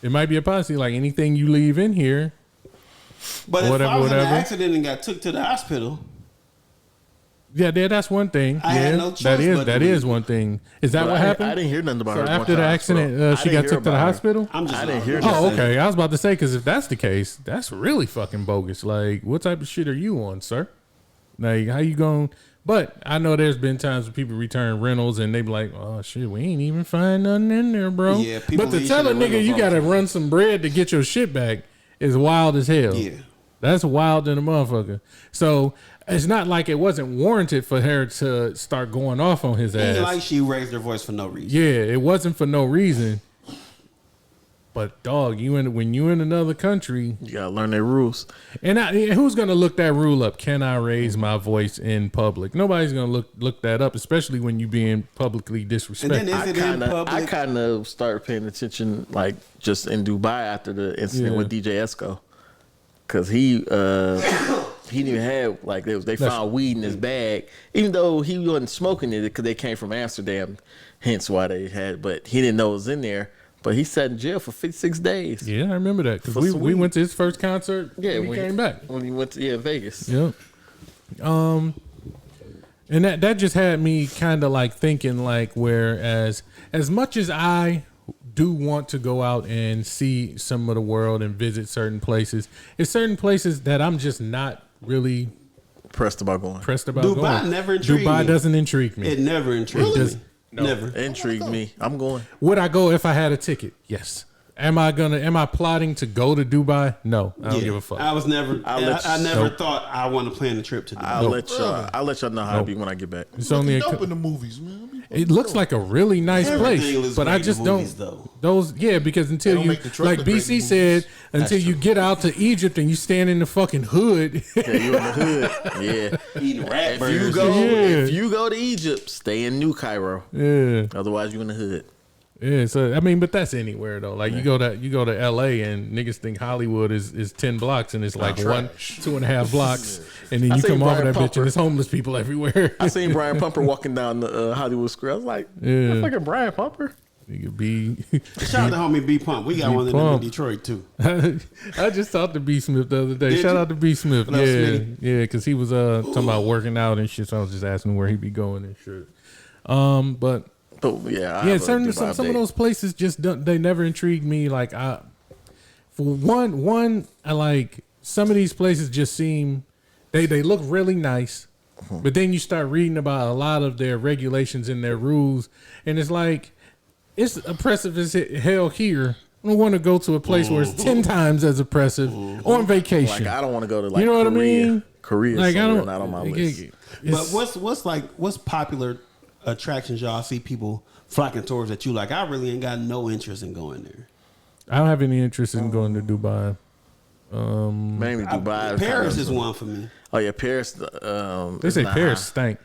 It might be a policy like anything you leave in here. But if Whatever, I was in whatever. an accident and got took to the hospital, Yeah, that's one thing. I yeah, had no choice that is but to that leave. is one thing. Is that But what I happened? didn't hear nothing about So her. going after to the hospital. accident, I she didn't got hear took to the about her. hospital. I'm just. I didn't hear I'm that. just Oh, saying. okay. I was about to say because if that's the case, that's really fucking bogus. Like, what type of shit are you on, sir? Like, how you going? But I know there's been times when people return rentals and they be like, "Oh shit, we ain't even find nothing in there, bro." Yeah, people but to leave tell a shit in nigga you rentals gotta all the run some bread to get your shit back is wild as hell. Yeah. That's wild than a motherfucker. So it's not like it wasn't warranted for her to start going off on his ass. Ain't like she raised her voice for no reason. Yeah, it wasn't for no reason. But dog, when you in another country, You gotta learn their rules. and who's gonna look that rule up? Can I raise my voice in public? Nobody's gonna look that up, especially when you being publicly And then disrespected. is it in I public? kind of started paying attention, like just in Dubai after the incident Yeah. with DJ Esco, because he didn't even have like they found weed in his bag, even though he wasn't smoking it because they came from Amsterdam, hence why they had. But he didn't know it was in there. But he sat in jail for 56 days. Yeah, I remember that because For we sweet. went to his first concert. Yeah, when he came back. when he went to Vegas. Yep. And that just had me kind of like thinking like, whereas as much as I do want to go out and see some of the world and visit certain places, it's certain places that I'm just not really Pressed about going. pressed about Dubai going. never intrigued Dubai me. doesn't intrigue me. It never intrigued does- me. Never. Intrigued me. I'm going. Would I go if I had a ticket? Yes. Am I plotting to go to Dubai? No, I don't give a fuck. I was never. I never thought I want to plan a trip to Dubai. I'll let y'all know how it be when I get back. It's only Dope in the movies, man. It looks like a really nice Everything place, looks but I great just in don't. movies, though. Those, yeah, because until don't you, make the truck like look great in BC movies. said, until you get out to Egypt and you stand in the fucking hood. Yeah, you in the hood. Yeah. Eating rat If burgers. you go, Yeah. if you go to Egypt, stay in New Cairo. Yeah, Otherwise, you in the hood. yeah. So I mean, but that's anywhere though. Like you go to L.A. and niggas think Hollywood is 10 blocks and it's like 2.5 blocks, and then I you seen come off of Brian that bitch Pumper. and there's homeless people everywhere. I seen Brian Pumper walking down the Hollywood Square. I was like, Yeah. that's fucking Brian Pumper. Nigga B. Shout out to homie B Pump. We got B one of them in Pump. Detroit too. I just talked to B Smith the other day. Did Shout you? out to B Smith. What else, Yeah, Smitty? yeah, because he was talking about working out and shit. So I was just asking where he be going and shit. But But yeah, I yeah, have a certain Dubai some of date. those places just don't, they never intrigued me. Like for one, I like some of these places just seem they look really nice, but then you start reading about a lot of their regulations and their rules, and it's like it's oppressive as hell here. I don't want to go to a place where it's 10 times as oppressive on vacation. Like I don't want to go to like You know what I Korea. mean? Korea, Like I don't. not on my list. But what's popular attractions y'all see people flocking towards that you like? I really ain't got no interest in going there. I don't have any interest in going to Dubai. Mainly Dubai. Paris is one for me. Oh yeah, Paris. They say Paris stank.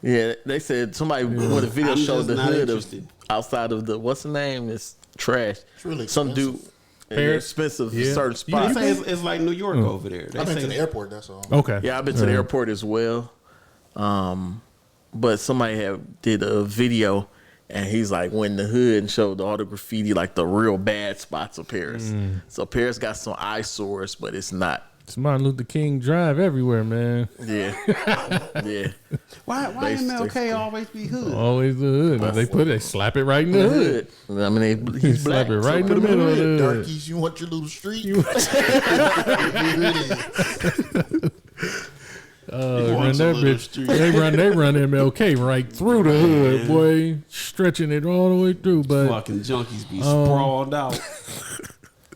Yeah, they said somebody with a video I'm showed just the not hood of interested. outside of the what's the name? It's trash. It's really some dude. expensive. Paris expensive Yeah. certain You spots. say it's like New York over there. They I've been say to the airport. That's all. Okay. Yeah, I've been to the airport as well. But somebody did a video, and he's like went in the hood and showed all the graffiti, like the real bad spots of Paris. So Paris got some eyesores, but it's not. It's Martin Luther King Drive everywhere, man. Yeah, yeah. why MLK always be hood? Always the hood. They slap it right in the hood. I mean, he's Slap black. it right in the so put him middle of the hood. Darkies, you want your little street? Run wants a that little bitch. street. They run MLK right through the hood, boy, stretching it all the way through. But Fucking junkies be sprawled out.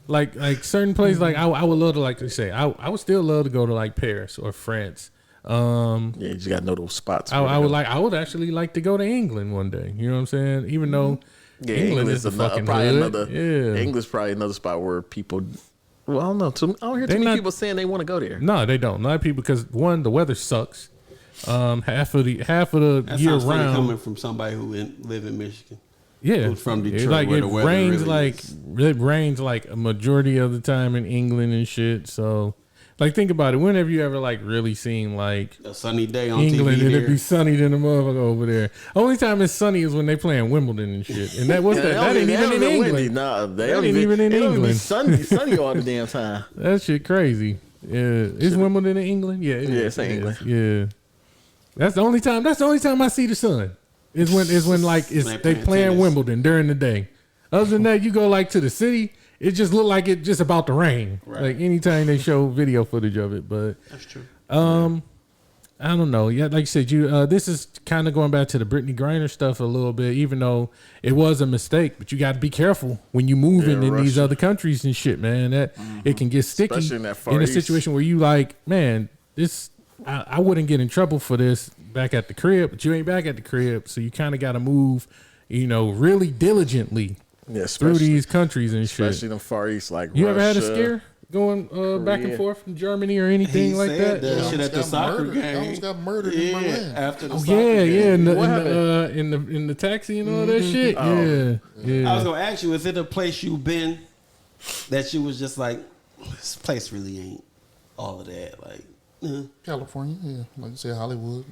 like certain places, like I would love to, like to say, I would still love to go to like Paris or France. Yeah, you just gotta know those spots. I would actually like to go to England one day. You know what I'm saying? Even though Yeah, England is the fucking hood. Yeah. England's probably another spot where people. Well, I don't know. I don't hear too many people saying they want to go there. No, they don't. Not people, because one, the weather sucks. Half of the That year sounds funny round. coming from somebody who live in Michigan. Yeah, Who's from Detroit, It's like where it the weather rains really like is. it rains like a majority of the time in England and shit. So, like, think about it. Whenever you ever like really seen like A sunny day on England, TV and it'd there. be sunny than the motherfucker over there. Only time it's sunny is when they playing Wimbledon and shit. And that was that. That ain't even in England. Nah, they That don't ain't even in it don't be England. sunny all the damn time. That shit crazy. Yeah, is Wimbledon in England? Yeah, it Yeah, is. it's in England. Yeah, that's the only time. That's the only time I see the sun. Is when like they playing tennis. Wimbledon during the day. Other than that, you go like to the city, it just look like it just about to rain. Right. Like anytime they show video footage of it. But That's true. I don't know. Yeah, like you said, this is kind of going back to the Brittany Griner stuff a little bit, even though it was a mistake. But you got to be careful when you moving in these Russia. other countries and shit, man. That it can get sticky Especially in that Far in a East. situation where you like, man, this I wouldn't get in trouble for this back at the crib, but you ain't back at the crib, so you kind of got to move, really diligently Yeah, through especially, these countries and shit. especially them Far East like You Russia. ever had a scare going back and Korea. forth from Germany or anything He like said that? that shit at the Almost got soccer murdered. game. Almost got murdered in Yeah, Berlin. after the Oh, soccer yeah, game. in the taxi and all that shit. Yeah. I was gonna ask you, is it a place you've been that you was just like, this place really ain't all of that? Like, California, yeah, like you said, Hollywood.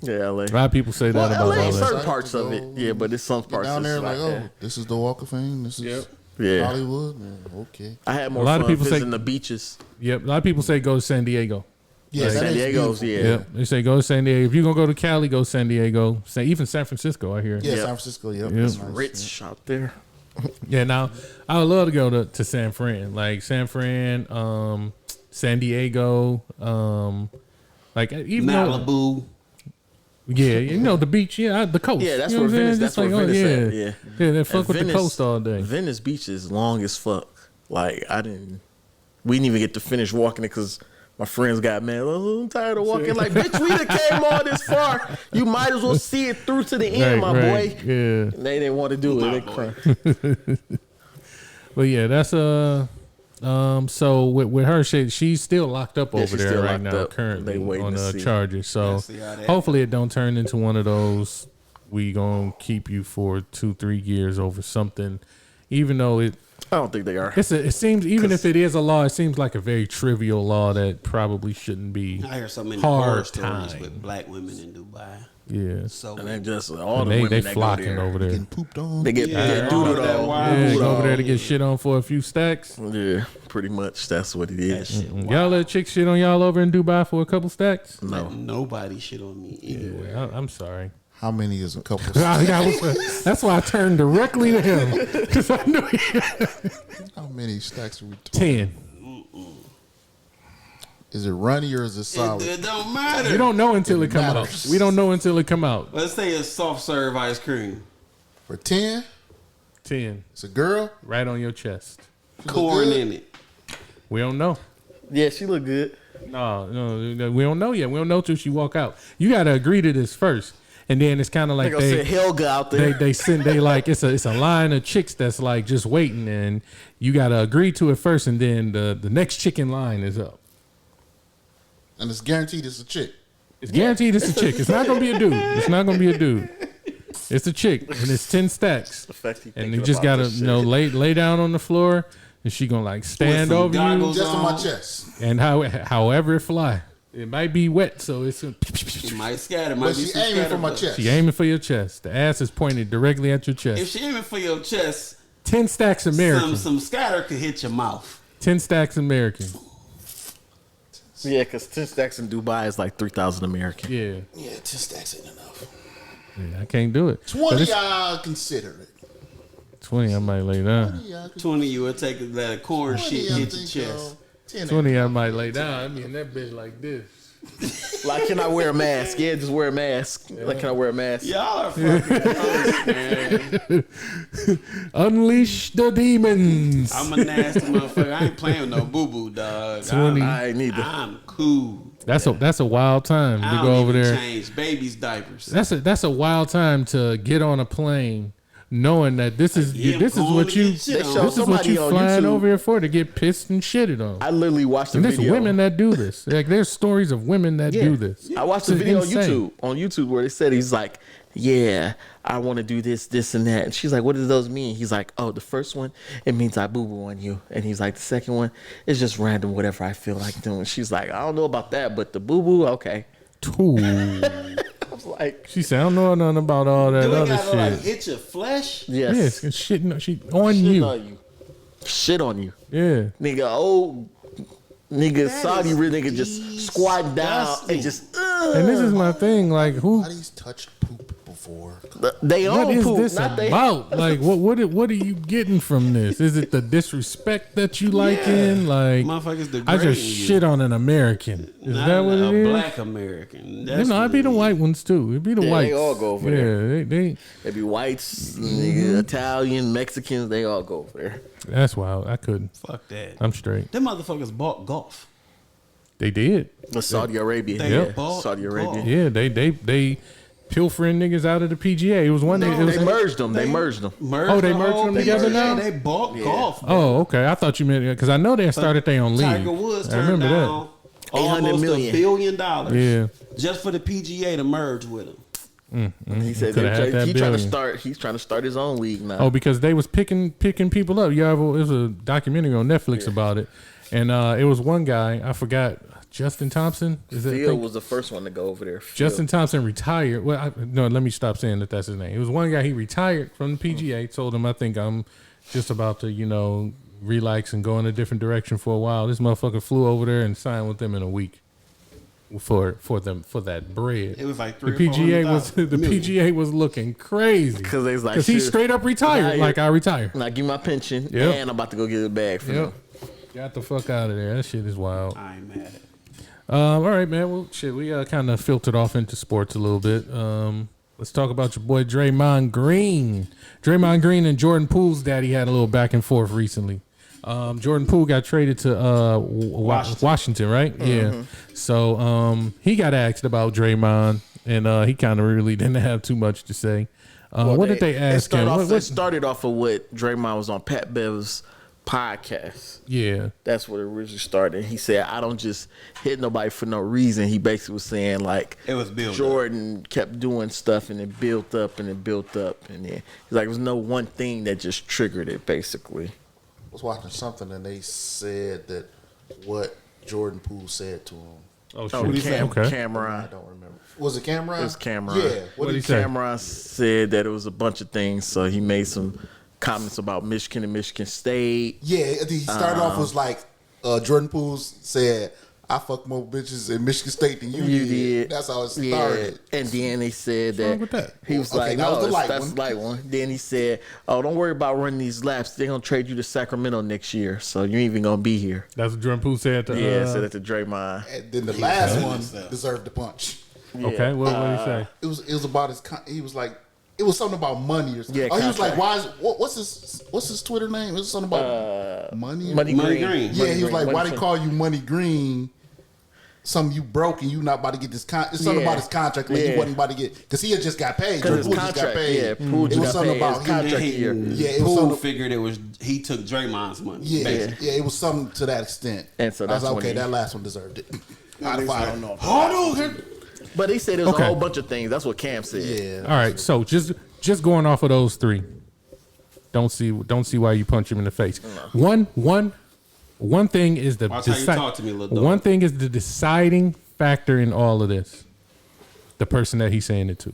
Yeah, LA. A lot of people say that Well, about LA all certain that. parts of it. Yeah, but it's some Get parts down there that's like, like oh, that. this is the Walk of Fame. This is Yeah. Hollywood. Yeah, okay. I had more A lot fun of people say- visiting the beaches. Yep, a lot of people say go to San Diego. Yeah, San that is Diego's, beautiful. yeah. Yep, they say go to San Diego. If you're gonna go to Cali, go to San Diego. Even San Francisco, I hear. Yeah, Yep. San Francisco. Yep, Yep. that's nice. Rich out there. Yeah, now I would love to go to San Fran, like San Fran, San Diego, like even though, Malibu. yeah, the beach, the coast. Yeah, that's you know where what I'm Venice. saying? That's Just where like, Venice yeah, at. Yeah. yeah, they fuck And with the Venice- coast all day. Venice Beach is long as fuck. Like we didn't even get to finish walking it because My friends got mad. I'm tired of walking. Like, bitch, we done came all this far. You might as well see it through to the end, my boy. Yeah. And they didn't want to do it. They cried. But yeah, that's so with her shit, she's still locked up over she's there still right locked now, up. currently They waiting on to see. charges. So see how that hopefully it don't turn into one of those. We gonna keep you for 2-3 years over something, even though it. I don't think they are. It seems even if it is a law, it seems like a very trivial law that probably shouldn't be. I hear so many hard horror stories time. with black women in Dubai. Yeah, So And they just all the they women that go flocking there. over there. Getting pooped on. They get doodled on. Yeah, go over there to get shit on for a few stacks. Yeah, pretty much. That's what it that is. shit. Y'all let chicks shit on y'all over in Dubai for a couple stacks? No. Nobody shit on me anywhere. Yeah, I'm sorry. How many is a couple? That's why I turned directly to him because I knew How many stacks are we talking? 10. Is it runny or is it solid? It don't matter. We don't know until it come out. matters. We don't know until it come out. Let's say it's soft serve ice cream. For 10, 10, it's a girl. right on your chest. Corn good? in it. We don't know. Yeah, she look good. No, we don't know yet. We don't know till she walk out. You got to agree to this first, and then it's kind of like They gonna send Helga out there. they like it's a line of chicks that's like just waiting, and you got to agree to it first, and then the next chick in line is up. And it's guaranteed it's a chick. It's guaranteed it's a chick. It's not gonna be a dude. It's not gonna be a dude. It's a chick, and it's 10 stacks. And you just gotta lay down on the floor, and she gonna like stand some over you, goggles. Just on my chest. and however it fly. It might be wet, so it's It might scatter. Might But be she some aiming scatter, for my but chest. she aiming for your chest. The ass is pointed directly at your If chest. she aiming for your chest, 10 stacks American. some scatter could hit your mouth. 10 stacks American. Yeah, because 10 stacks in Dubai is like 3,000 American. Yeah, Yeah, 10 stacks ain't enough. yeah, I can't do it. 20, I'll consider it. 20, I might lay down. 20, I'll consider 20, you would take that corn 20, shit I hit your think, chest. 10 ain't 20, I might lay down. I mean, that bitch like this. Like, can I wear a mask? Yeah, just wear a mask. Like, can I wear a mask? Y'all are fucking gross, man. Unleash the demons. I'm a nasty motherfucker. I ain't playing with no boo boo, dog. 20. I ain't neither. I'm cool. That's a wild time I to don't go over even there. change babies' diapers. That's a wild time to get on a plane, knowing that this is Yeah, I'm this is going what to you get shit They on. show this is what somebody you on flying YouTube. over here for, to get pissed and shitted on. I literally watched the And there's video. women that do this. Like there's stories of women that do this. I watched the It's video insane. on YouTube where they said he's like, yeah, I want to do this, this, and that. And she's like, what does those mean? He's like, oh, the first one, it means I boo-boo on you. And he's like, the second one, it's just random, whatever I feel like doing. She's like, I don't know about that, but the boo-boo, okay. Ooh. I was like, She said, I don't know nothing about all that Do it other gotta like shit. hit your flesh? yes. Yes, it's shitting she on Shit you. on you. Shit on you. Yeah. Nigga, old nigga, That Saudi is real nigga just squat down disgusting. and just, And this is my thing. Like who Nobody's touched poop before. they what own is poop, this not they. about? Like what are you getting from this? Is it the disrespect that you like in? Like Motherfuckers degrading I just you. shit on an American. Is Not that what it a is? black American. That's You know, what I'd be it the is. white ones too. It'd be the Yeah, whites. they all go over yeah, there. They They be whites, nigga, Italian, Mexicans, they all go over there. that's wild. I couldn't. Fuck that. I'm straight. Them motherfuckers bought golf. They did. The Saudi Arabia. They yeah. bought Saudi Arabia. golf. Yeah, they pilfering niggas out of the PGA. It was one day. It was, They merged them. They merged them. Oh, they the merged whole them together thing. now? Yeah, they bought golf. oh, okay. I thought you meant because I know they started their own league. Tiger Woods I turned remember down almost million. $1 billion. Yeah. Just for the PGA to merge with him. He said Coulda had that he's trying to billion. start. He's trying to start his own league now. Oh, because they was picking people up. Yeah, it was a documentary on Netflix about it, and it was one guy I forgot. Justin Thompson is it? I Phil think? was the first one to go over there. Phil. Justin Thompson retired. Well, no, let me stop saying that's his name. It was one guy. He retired from the PGA. Told him, I think I'm just about to, relax and go in a different direction for a while. This motherfucker flew over there and signed with them in a week for that bread. It was like The $300,000 or PGA was the million. PGA was looking crazy 'Cause they was like, he shit. straight up retired. Nah, Like I retire. Now give me my pension, Yep. and I'm about to go get a bag for Yep. them. Got the fuck out of there. That shit is wild. I ain't mad at it. All right, man. Well, shit, we kind of filtered off into sports a little bit. Let's talk about your boy Draymond Green. Draymond Green and Jordan Poole's daddy had a little back and forth recently. Jordan Poole got traded to Washington, right? Yeah. So he got asked about Draymond, and he kind of really didn't have too much to say. What did they ask him? It started off of what Draymond was on Pat Bev's podcast. Yeah. That's what it originally started. He said, I don't just hit nobody for no reason. He basically was saying, like, it was built Jordan kept doing stuff and it built up and it built up. And then he's like, there was no one thing that just triggered it, basically. I was watching something and they said that what Jordan Poole said to him. Oh, shit. Cameron. I don't remember. Was it Cameron? It was Cameron. Yeah. What did he say? Cameron said that it was a bunch of things. So he made some comments about Michigan and Michigan State. Yeah, he started off was like Jordan Poole said, I fuck more bitches in Michigan State than you did. That's how it started. And then he said that he was Okay, like, that was no, the light that's one. the light one. Then he said, oh, don't worry about running these laps. They're going to trade you to Sacramento next year, so you ain't even going to be here. That's what Jordan Poole said to said that to Draymond. And then the last one deserved the punch. Okay, what did he say? It was about his. He was like, it was something about money or something. Yeah, he was like, contract. what's his Twitter name? It was something about money. Money Green. Yeah, he was like, why they call you Money Green? Something you broke and you not about to get this it's something about his contract like he wasn't about to get because he had just got paid. Because his Poole just contract, got paid. Poole just got paid. His contract year. Yeah, it was Poole something. figured it was he took Draymond's money. Yeah, it was something to that extent. And so I was that's like, when okay, he- that last one deserved it. I don't know. But he said it was Okay. a whole bunch of things. That's what Cam said. Yeah. All right, so just going off of those three, don't see why you punch him in the face. One thing is the Watch how you talk to me, little dog. one thing is the deciding factor in all of this. The person that he's saying it to.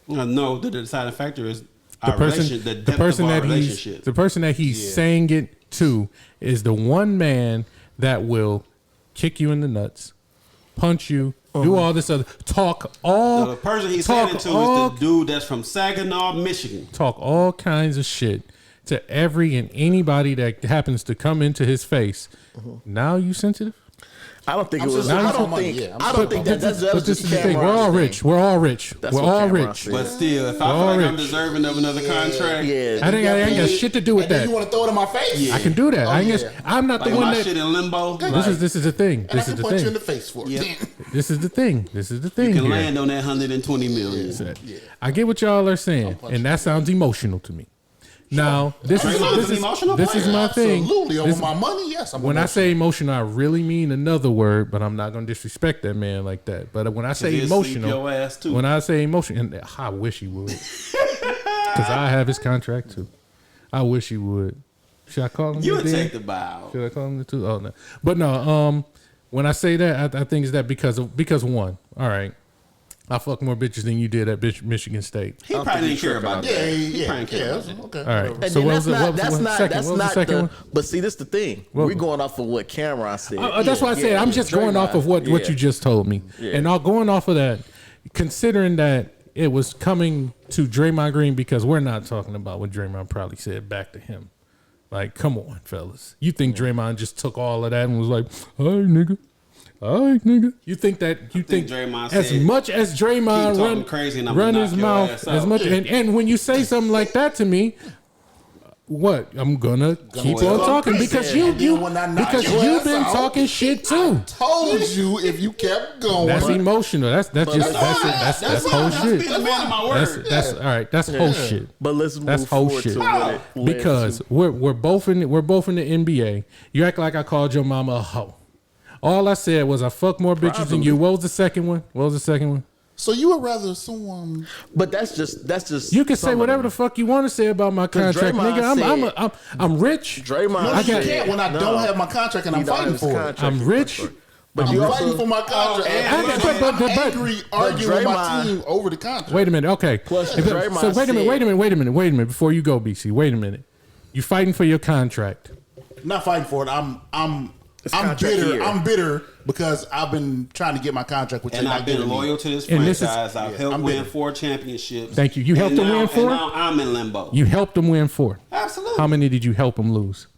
No, the deciding factor is The our person, the depth of our relationship. the person that he's saying it to is the one man that will kick you in the nuts, punch you, do all this other The person he's saying it to is the dude that's from Saginaw, Michigan. talk all kinds of shit to every and anybody that happens to come into his face. Now you sensitive? I don't think I'm it was. just- I I'm don't money, think. yeah, I'm I don't think that But that's this just is the thing. We're Cameron's all thing. rich. We're all rich. That's We're what all Cameron rich. said. But still, if I All feel like I'm rich. deserving of another contract, Yeah. I ain't got shit to do with And then that. you want to throw it in my face? I can do that. I'm not like the one my that. shit in limbo, This is the thing. And I This can is the punch you in thing. the face for it. Yep. Damn. This is the thing. This is the thing. you can here. land on that 120 million. I get what y'all are saying, and that sounds emotional to me. Now, this is Draymond's an emotional this is player. my thing. Absolutely. Over This- my money, yes. I'm when I emotional. say emotional, I really mean another word, but I'm not gonna disrespect that man like that. But when I say he'll sleep emotional, your ass too. when I say emotional, and I wish he would, because I have his contract too. I wish he would. Should I call him? You would today? take the bow. Should I call him the two? Oh no, but no. When I say that, I think it's that because one. All right, I fuck more bitches than you did at Michigan State. He probably didn't care about that. Yeah, He yeah, probably didn't care about that. okay. All right. And So then what was that's the not second? that's What was the not second one? But see, this is the thing. What- We're going off of what Cameron said. That's why I said I'm just going off of what you just told me, and I'll going off of that, considering that it was coming to Draymond Green because we're not talking about what Draymond probably said back to him. Like, come on, fellas, you think Draymond just took all of that and was like, "All right, nigga, all right, nigga"? You think that? You think Draymond as said, much as Draymond "Keep talking crazy and I'm run gonna his knock your mouth ass as out." much, and when you say something like that to me. What I'm gonna keep on talking because And then when I knock because your you've ass been out, talking shit too. Told you if you kept going. That's emotional. That's whole shit. Being a man of my word. That's all right. That's whole shit. But let's move That's whole forward shit. to what it led Because to. we're both in the NBA. You act like I called your mama a hoe. All I said was I fuck more bitches than you. What was the second one? So you would rather someone? But that's just. You can say some of whatever them. the fuck you want to say about my contract, Draymond nigga. I'm rich. Draymond. No, I you got- can't when I don't have my contract and I'm He don't have fighting his for it. contract. I'm rich. But I'm you fighting also for my contract. and- I'm angry arguing with my Draymond- team over the contract. Wait a minute. Okay. Plus, So Draymond wait a minute. Wait a minute. Before you go, BC. Wait a minute. You fighting for your contract. Not fighting for it. I'm contract bitter. year. I'm bitter because I've been trying to get my contract, which And they're not I've been giving me. loyal to this And this is- franchise. I've helped I'm win bitter. 4 championships. Thank you. You helped them win 4? And now I'm in limbo. You helped them win 4. Absolutely. How many did you help them lose?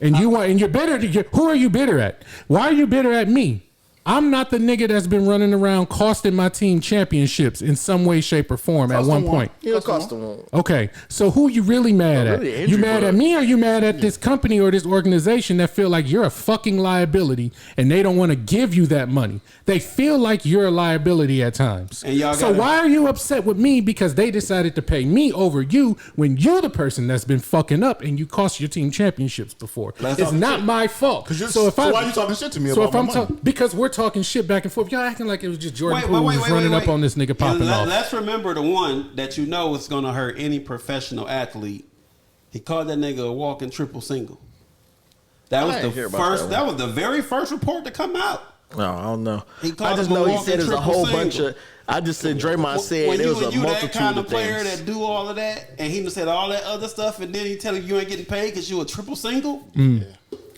And you're bitter. Who are you bitter at? Why are you bitter at me? I'm not the nigga that's been running around costing my team championships in some way, shape, or form at one point. It'll cost them one. Okay, so who you really mad at? Really You mad at me or you mad at this company or this organization that feel like you're a fucking liability and they don't want to give you that money? They feel like you're a liability at times. And y'all so why are you upset with me because they decided to pay me over you when you're the person that's been fucking up and you cost your team championships before? It's not my fault. So why are you talking shit to me about my money? Because we're talking shit back and forth. Y'all acting like it was just Jordan Poole running up on this nigga popping off. Let's remember the one that you know is going to hurt any professional athlete. He called that nigga a walking triple single. That was the first. That was the very first report to come out. No, I don't know. I just know he said there's a whole bunch of. I just said Draymond said there was a multitude that kind of of player things. that do all of that, and he said all that other stuff, and then he tell you ain't getting paid because you a triple single.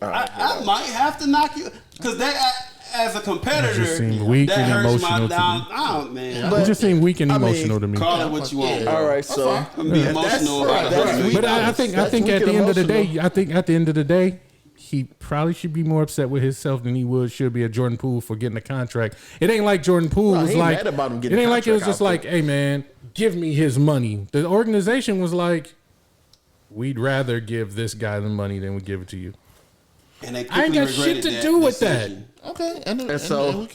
I might have to knock you because that. As a competitor, weak that and hurts my emotional down. Oh man, it just seemed weak and emotional to me. Call it what you want. All right, so I'm be emotional about it. But I think at the end of the day, at the end of the day, he probably should be more upset with himself than he should be at Jordan Poole for getting a contract. It ain't like Jordan Poole was like, it ain't like it was just like, hey man, give me his money. The organization was like, we'd rather give this guy the money than we give it to you. And they I ain't got shit to do with that. Okay, and so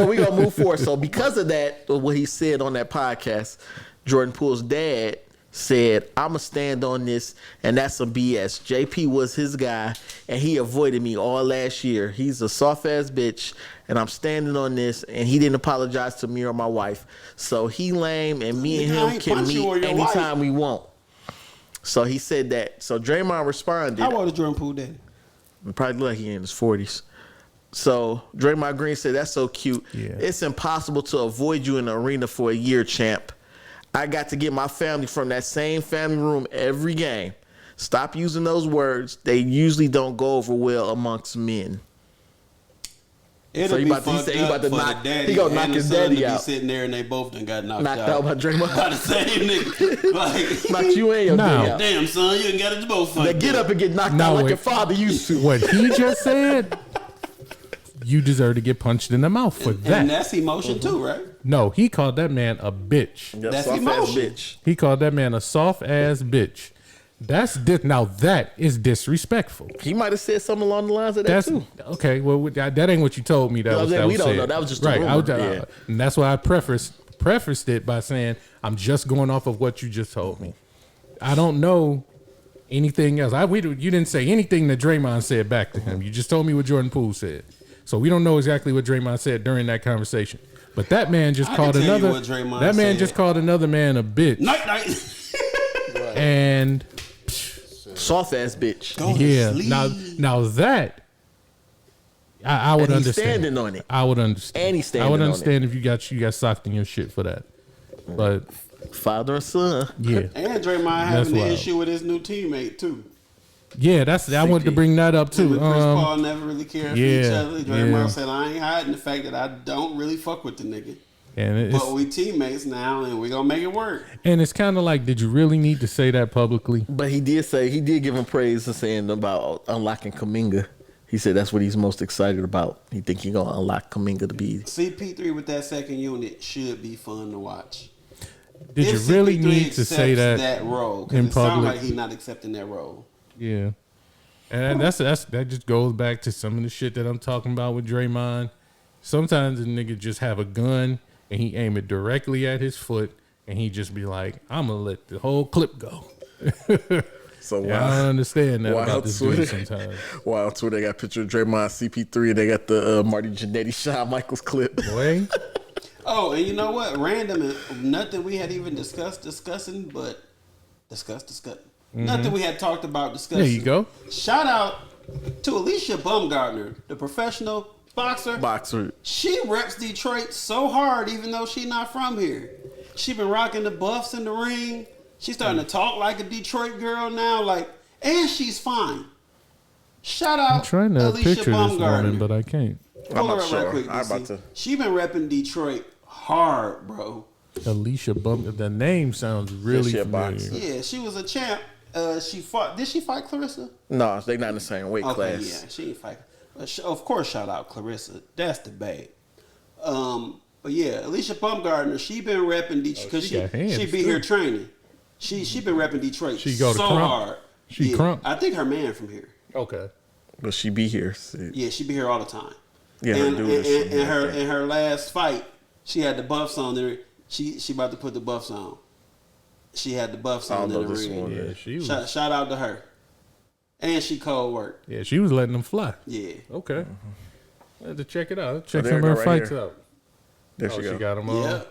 we gonna move forward. So because of that, what he said on that podcast, Jordan Poole's dad said, "I'ma stand on this, and that's some BS." JP was his guy, and he avoided me all last year. He's a soft ass bitch, and I'm standing on this. And he didn't apologize to me or my wife, so he lame, and me and him can meet anytime we want. So he said that. So Draymond responded. How old is Jordan Poole daddy? Probably lucky in his 40s. So Draymond Green said, "That's so cute. Yeah. It's impossible to avoid you in the arena for a year, champ. I got to get my family from that same family room every game. Stop using those words. They usually don't go over well amongst men." It'll he be about to- he fucked said he up about to for knock- the daddy he gonna and knock the his son daddy to be out. sitting there and they both done got knocked Knocked out by Draymond. by the same nigga. Like, Knock you and your daddy out. damn son, you done got it both. They get up and get knocked out like your father used to. What he just said, you deserve to get punched in the mouth for that. And that's emotion too, right? No, he called that man a bitch. That's soft-ass emotion. bitch. He called that man a soft ass bitch. Now that is disrespectful. He might have said something along the lines of that too. Okay. Well, that ain't what you told me. That was we said. don't know. That was just a right. rumor. Yeah. And that's why I prefaced it by saying I'm just going off of what you just told me. I don't know anything else. You didn't say anything that Draymond said back to him. You just told me what Jordan Poole said. So we don't know exactly what Draymond said during that conversation. But that man just called another. That man just called another man a bitch. Night. And Soft ass bitch. yeah, now that I would And he's understand. standing on it. I would understand. And he's standing I would on understand if you got socked in your shit for that. But Father and son. yeah, And Draymond That's having the wild. issue with his new teammate too. yeah, I wanted to bring that up too. Chris Paul never really cared for each yeah, other. Draymond yeah. said, "I ain't hiding the fact that I don't really fuck with the nigga, and it's but we teammates now, and we gonna make it work." kind of like, did you really need to say that publicly? But he did give him praise for saying about unlocking Kuminga. He said that's what he's most excited about. He think he gonna unlock Kuminga to be. CP3 with that second unit should be fun to watch. Did If you really CP3 need to say accepts that role? 'Cause in it sounds public? like he's not accepting that role. Yeah, and that just goes back to some of the shit that I'm talking about with Draymond. Sometimes a nigga just have a gun and he aim it directly at his foot, and he just be like, "I'm gonna let the whole clip go." So Yeah, I don't understand that Wow, about this dude Twitter. sometimes. Wow, on Twitter they got a picture of Draymond CP3 and they got the Marty Jannetty Shawn Michaels clip. Boy, Oh, and you know what? Random and nothing we had even discussing, but discuss. Nothing we had talked about discussing. there you go. Shout out to Alicia Baumgartner, the professional boxer. She reps Detroit so hard, even though she not from here. She been rocking the buffs in the ring. She's starting to talk like a Detroit girl now, and she's fine. Shout out I'm trying to Alicia picture this Baumgartner. woman, but I can't. Pull her not up sure. right quick. I'm about DC. to- She been repping Detroit hard, bro. Alicia Bum. The name sounds really she a familiar. boxer? Yeah, she was a champ. She fought. Did she fight Clarissa? No, they not in the same weight Okay, class. yeah, she ain't fight. Of course, shout out Clarissa. That's the babe. But yeah, Alicia Baumgartner, she been repping Detroit because she be here training. She been repping Detroit She go to so Crump? hard. She Crump? I think her man from here. Okay. But she be here. Yeah, she be here all the time. Yeah, and her her last fight, she had the buffs on there. She about to put the buffs on. She had the buffs on in the ring. Yeah, she was. Shout out to her. And she cold work. Yeah, she was letting them fly. Yeah. Okay. I had to check it out. Check there some you of go, her right fights here. out. There she She go. got them on. Yeah.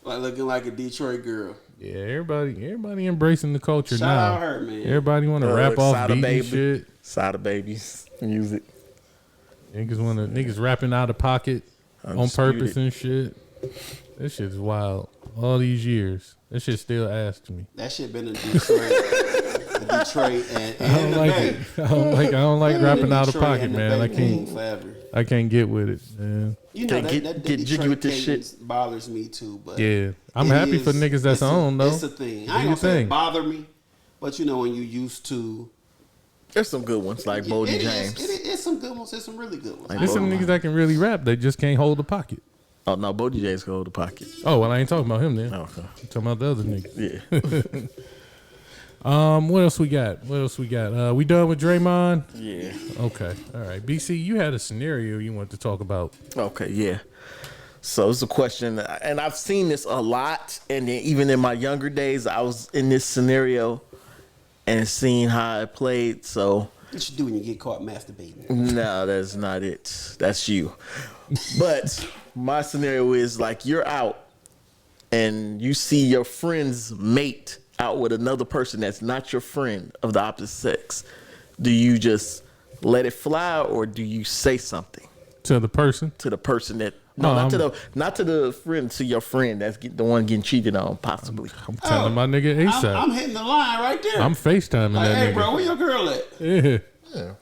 Like looking like a Detroit girl. Yeah, everybody embracing the culture Shout now. out her, man. Everybody want to rap off Sada beat and Baby. shit. Sada Babies music. Niggas rapping out of pocket on Undisputed. purpose and shit. This shit's wild. All these years, that shit still ass to me. That shit been in Detroit. And I don't the like Bay. it. I don't like rapping out of Detroit pocket, and the man. Bay forever. I can't get with it, man. You know, Can't that get jiggy Detroit with this cadence shit. bothers me too. But Yeah, I'm it happy for is- niggas that's it's a- on though. It's a thing. Do I ain't your gonna say thing. it bother me, but you know when you used to. There's some good ones like Bodie It is- James. It's some good ones. There's some really good ones. Like There's some niggas that can really rap. They just can't hold the pocket. Oh no, Bodie James can hold the pocket. Oh well, I ain't talking about him then. Oh, okay. I'm talking about the other niggas. Yeah. What else we got? We done with Draymond? Yeah. Okay. All right. BC, you had a scenario you want to talk about. Okay, yeah. So it's a question, and I've seen this a lot, and then even in my younger days, I was in this scenario and seeing how it played. So What you do when you get caught masturbating? no, that's not it. That's you. But my scenario is like you're out, and you see your friend's mate out with another person that's not your friend of the opposite sex. Do you just let it fly, or do you say something To the person? to the person that? No, not to the friend, to your friend that's the one getting cheated on, possibly. I'm telling my nigga ASAP. I'm hitting the line right there. I'm FaceTiming like, that hey, nigga. bro, where your girl at? Yeah.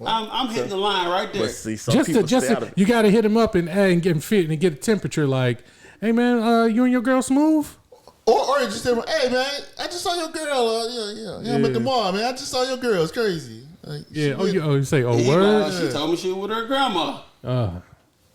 I'm hitting the line right there. But see, some people stay out of it. You gotta hit him up and get him fit and get a temperature. Like, hey man, you and your girl smooth? Or just say, hey man, I just saw your girl. Yeah, I'm at the mall, man. I just saw your girl. It's crazy. Like, Yeah. she You say, oh He word? She told me she was with her grandma.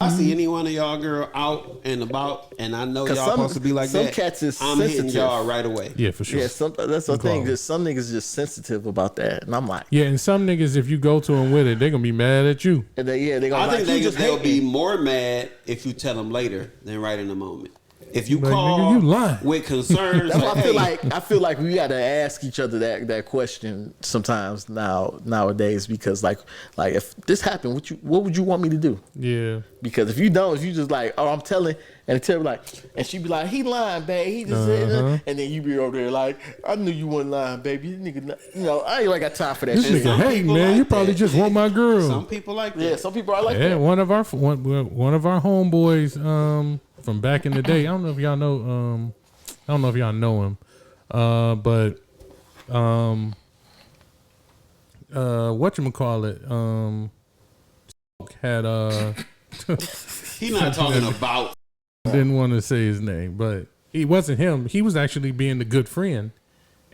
I see any one of y'all girl out and about, and I know y'all 'Cause some- supposed to be like some that. cats is I'm hitting sensitive. y'all right away. Yeah, for sure. Yeah, that's the thing. Call. Just some niggas just sensitive about that, and I'm like, Yeah, and some niggas, if you go to them with it, they gonna be mad at you. and they gonna I like, think you just they'll hate be me. more mad if you tell them later than right in the moment. If you Like, call nigga, you lying. with concerns, That's why like, I feel like we gotta ask each other that question sometimes nowadays, because like if this happened, what would you want me to do? Yeah. Because if you don't, if you just like, oh, I'm telling, and tell me like, and she be like, he lying, babe. He just said that. And then you be over there like, I knew you wasn't lying, baby. This nigga, I ain't got time for that This shit. nigga hating, man. You probably just want my girl. some people like that. Yeah, some people are like Yeah, that. one of our homeboys from back in the day. I don't know if y'all know him. But whatchamacallit, had He not talking about. didn't want to say his name, but he wasn't him. He was actually being the good friend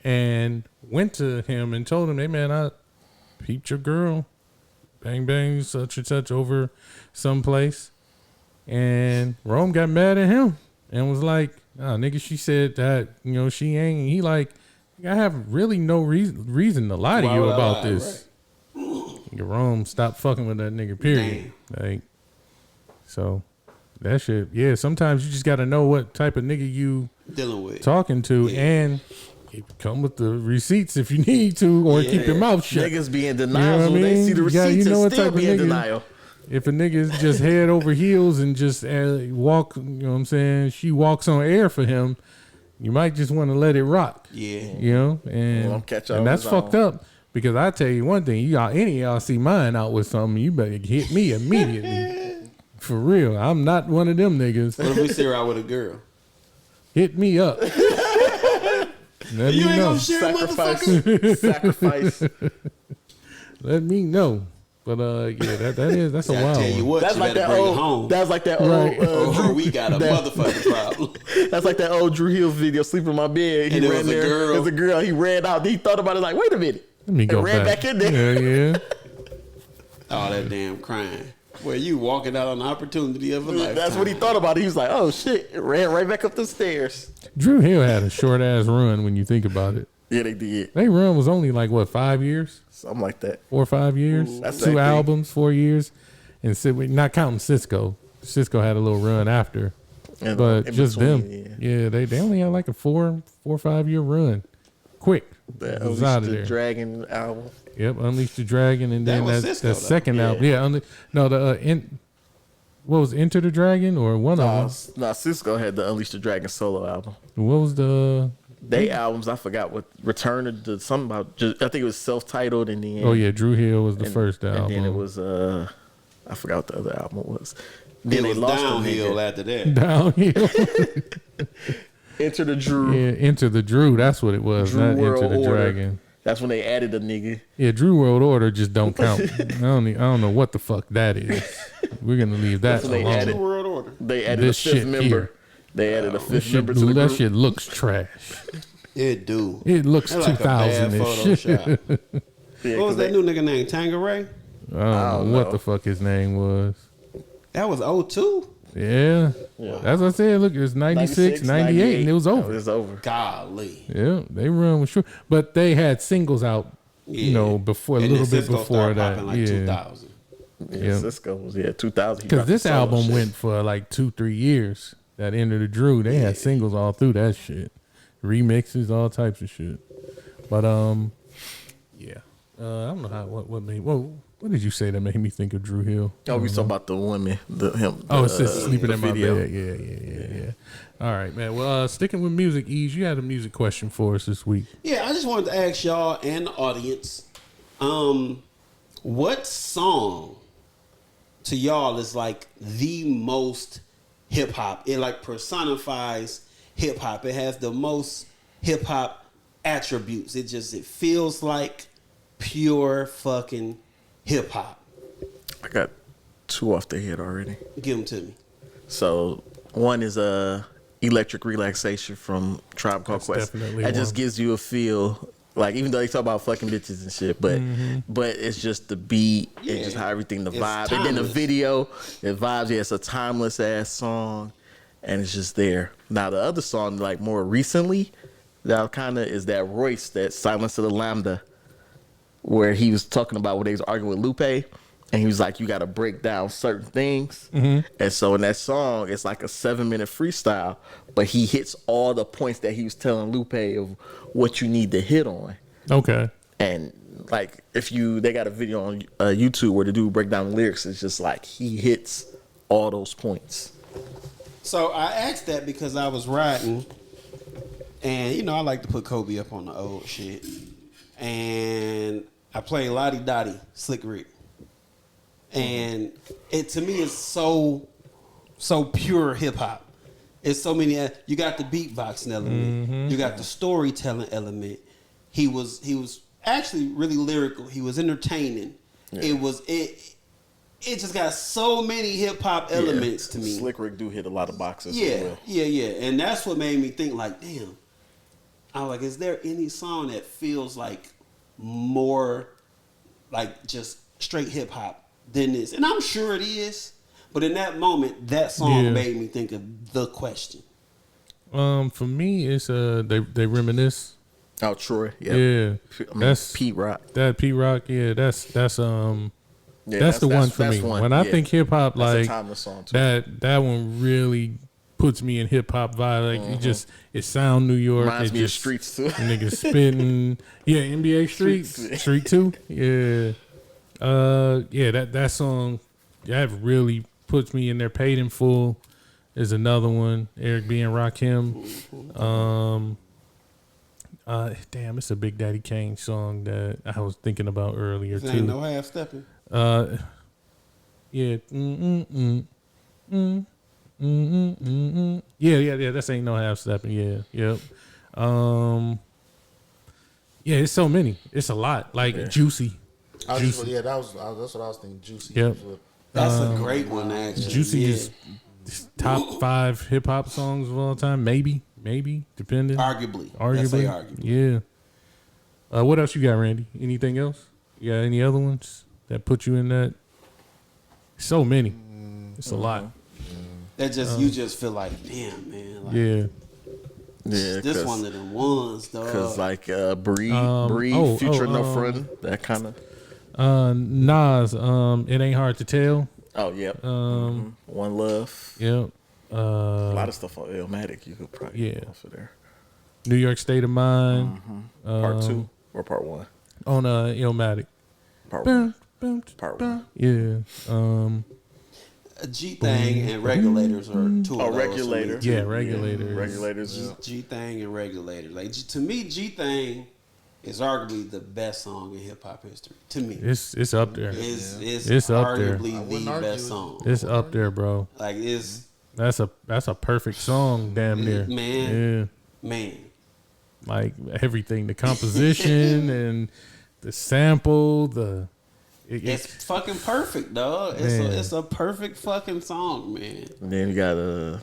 and went to him and told him, hey man, I peeped your girl, bang bang, such and such over someplace. And Rome got mad at him and was like, nah, nigga, she said that, she ain't. He like, I have really no reason to lie to Why you would I about lie, this. Nigga, Rome, stop fucking with that nigga, period. Like, so that shit, yeah, sometimes you just got to know what type of nigga you Dealing with. talking to and come with the receipts if you need to, or keep your mouth shut. Niggas be in You know denial what I when they mean? see the You got- receipts you know and what still type of be in nigga- denial. If a nigga is just head over heels and just walk, you know what I'm saying, she walks on air for him, you might just want to let it rock. Yeah. And, Well, catch y'all and that's on his fucked own. up, because I tell you one thing, any of y'all see mine out with something, you better hit me immediately. For real. I'm not one of them niggas. What if we see her out with a girl? Hit me up. Let You me ain't know. gonna share, motherfucker. Sacrifice. Let me know. But yeah, that's a I wild tell you one. what, That's you like better that bring it old. home. That's like that Right. old. Or we got a motherfucking problem. That's like that old Drew Hill video, sleep in my bed. He And there ran was a there. girl. There's a girl. He ran out. He thought about it like, wait a minute. Let me go ran back in there. Yeah, yeah. All that damn crying. Well, you walking out on the opportunity of a lifetime. That's what he thought about it. He was like, oh shit, it ran right back up the stairs. Drew Hill had a short ass run when you think about it. Yeah, they did. They run was only like what, 5 years? Something like that. 4 or 5 years? That's 2 that albums, 4 years. And not counting Cisco. Cisco had a little run after. And But in just between, them. Yeah, they only had like a 4 or 5 year run. Quick. The It was out of Unleash the there. Dragon album. Yep, Unleash the Dragon, and then was that Cisco, though. second album. Yeah, what was Enter the Dragon or one of them? Nah, Cisco had the Unleash the Dragon solo album. What was the? They albums, I forgot what. Return of the something about. I think it was self-titled in the end. Oh yeah, Drew Hill was the first album. And then it was I forgot what the other album was. It Then they was lost downhill the after that. Downhill. Enter the Drew. Yeah, Enter the Drew. That's what it was. Drew Not World Enter the Order. Dragon. That's when they added a nigga. Yeah, Drew World Order just don't count. I don't know what the fuck that is. We're gonna leave that That's what they alone. added. World Order. They added This a fifth shit member. here. They added a fifth Shit, member to the dude, that group. shit looks trash. It do. It looks That's like a bad 2000 and shit. Photoshop. Yeah, What was 'cause that new nigga named? Tangeray? I don't know what the fuck his name was. That was 02? Yeah. Yeah. That's what I said. Look, it was 96, 98, and it was over. It was over. Golly. Yeah, they run with sure. But they had singles out, Yeah. before, a And little then bit Cisco before started that. popping like Yeah. 2000. Yeah, Yeah. Cisco was 2000. He Because dropped this the solo album shit. went for like 2-3 years. That Enter the Drew. They had singles all through that shit. Remixes, all types of shit. But yeah. I don't know what did you say that made me think of Drew Hill? Oh, we talking about the women, him. Oh, it's just sleeping the in my video. bed. Yeah. All right, man. Well, sticking with music, Ease, you had a music question for us this week. Yeah, I just wanted to ask y'all and the audience, what song to y'all is like the most hip hop? It like personifies hip hop. It has the most hip hop attributes. It feels like pure fucking hip hop. I got 2 off the head already. Give them to me. So one is Electric Relaxation from Tribe Called That's Quest. definitely That just one. gives you a feel, like, even though they talk about fucking bitches and shit, but it's just the beat and just how everything, the It's vibe. And then the timeless. video, the vibes, yeah, it's a timeless ass song and it's just there. Now the other song, like more recently, that kind of is that Royce, that Silence of the Lambda, where he was talking about when they was arguing with Lupe, and he was like, you got to break down certain things. And so in that song, it's like a 7-minute freestyle, but he hits all the points that he was telling Lupe of what you need to hit on. Okay. And like, they got a video on YouTube where the dude break down the lyrics. It's just like he hits all those points. So I asked that because I was riding, and I like to put Kobe up on the old shit, and I play Lottie Dottie, Slick Rick, and it to me is so pure hip hop. It's so many. You got the beatboxing element, you got the storytelling element. He was actually really lyrical. He was entertaining. Yeah. It just got so many hip hop elements to me. Slick Rick do hit a lot of boxes. Yeah, and that's what made me think like, damn. I was like, is there any song that feels like more like just straight hip hop than this? And I'm sure it is, but in that moment, that song made me think of the question. For me, it's they reminisce. Oh, Troy. Yep. Yeah, that's Pete Rock. That Pete Rock. Yeah, that's that's the one for me. One. When I think hip hop, That's like a timeless song too. that one really puts me in hip hop vibe. Like it sound New York. Reminds it me of just, Streets too. Niggas spitting. Yeah, NBA Streets. Street 2. Yeah. That song, that really puts me in there. Paid in Full is another one. Eric B. and Rakim. Damn, it's a Big Daddy Kane song that I was thinking about earlier This too. ain't no half stepping. Yeah. Yeah. That's ain't no half stepping. Yeah. Yep. Yeah, it's so many. It's a lot. Like Juicy. That's what I was thinking. Juicy. Yep. That's a great one, actually. Juicy is top 5 hip hop songs of all time. Maybe, depending. Arguably. Let's say arguably. Yeah. What else you got, Randy? Anything else? You got any other ones that put you in that so many. It's a lot. That just you just feel like, damn, man. Like, Yeah. Yeah, this one of them ones, dog. Because like Breed, Future No Friend, that kind of. Nas, It Ain't Hard to Tell. Oh, yep. One Love. Yep. A lot of stuff on Illmatic you could probably Yeah. go off of there. New York State of Mind. Part 2 or part 1? On Illmatic. Part 1. Part 1. Yeah. G Thing and Regulators are two of those. Regulator. Yeah, Regulators. Regulators. G Thing and Regulators. Like to me, G Thing is arguably the best song in hip hop history. To me, It's up there. It's up there. arguably the best song. It's up there, bro. Like That's a perfect song, damn near. man. Like everything, the composition and the sample, It's fucking perfect, dog. It's a perfect fucking song, man. And then you got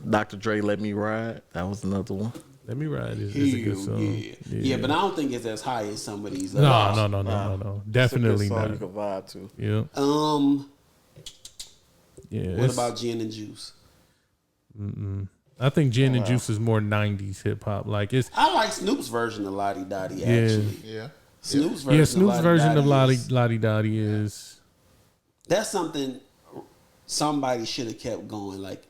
Dr. Dre, Let Me Ride. That was another one. Let Me Ride is a good song. Yeah, but I don't think it's as high as some of these. No. Definitely It's a good song not. you can vibe to. Yeah. Yeah. What about Gin and Juice? I think Gin and Juice is more '90s hip hop. Like I like Snoop's version of Lottie Dottie. Actually, Yeah. Snoop's version. Snoop's version of Lottie Dottie is That's something somebody should have kept going. Like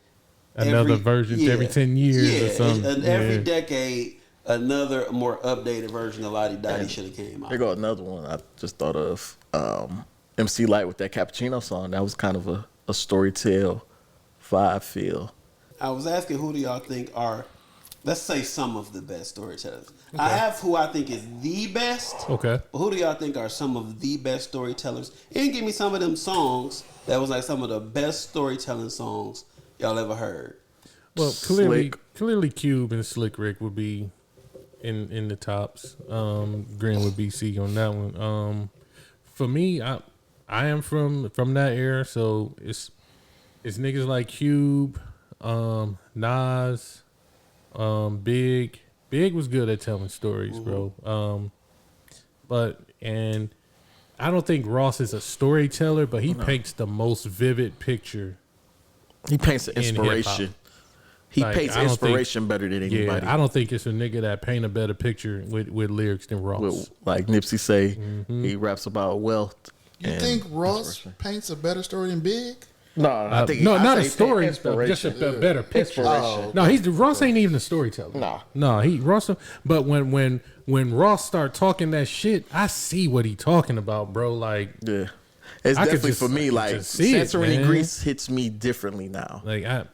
another version every 10 years or something. And every decade, another more updated version of Lottie Dottie should have came out. There go another one I just thought of. MC Light with that Cappuccino song. That was kind of a storytell vibe feel. I was asking who do y'all think are, let's say, some of the best storytellers. I have who I think is the best. Okay. But who do y'all think are some of the best storytellers? And give me some of them songs that was like some of the best storytelling songs y'all ever heard. Well, clearly Cube and Slick Rick would be in the tops. Green would be C on that one. For me, I am from that era, so it's niggas like Cube, Nas, Big. Big was good at telling stories, bro. But I don't think Ross is a storyteller, but he paints the most vivid picture. He paints the inspiration. He paints inspiration better than anybody. Yeah, I don't think it's a nigga that paint a better picture with lyrics than Ross. Like Nipsey say, he raps about wealth. You think Ross paints a better story than Big? No, I think not a story, just a better picture. No, Ross ain't even a storyteller. No, Ross. But when Ross start talking that shit, I see what he talking about, bro. Like, yeah, it's definitely for me. Like, Santorini Grease hits me differently now. Like,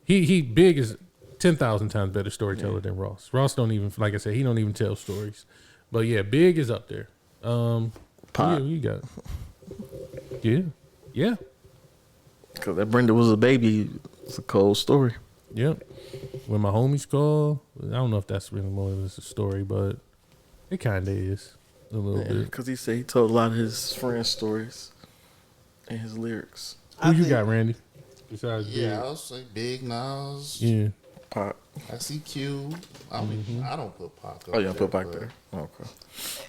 he Big is 10,000 times better storyteller than Ross. Ross don't even, like I said, he don't even tell stories. But yeah, Big is up there. Yeah, you got it. Yeah. Because that Brenda was a baby. It's a cold story. Yep. When my homies call, I don't know if that's really more of a story, but it kind of is a little bit. Because he said he told a lot of his friends' stories and his lyrics. Who you got, Randy? Besides Big? I'll say Big Nas. Yeah. Pac. I see Q. I mean, I don't put Pac up. Oh, yeah, put Pac there. Okay.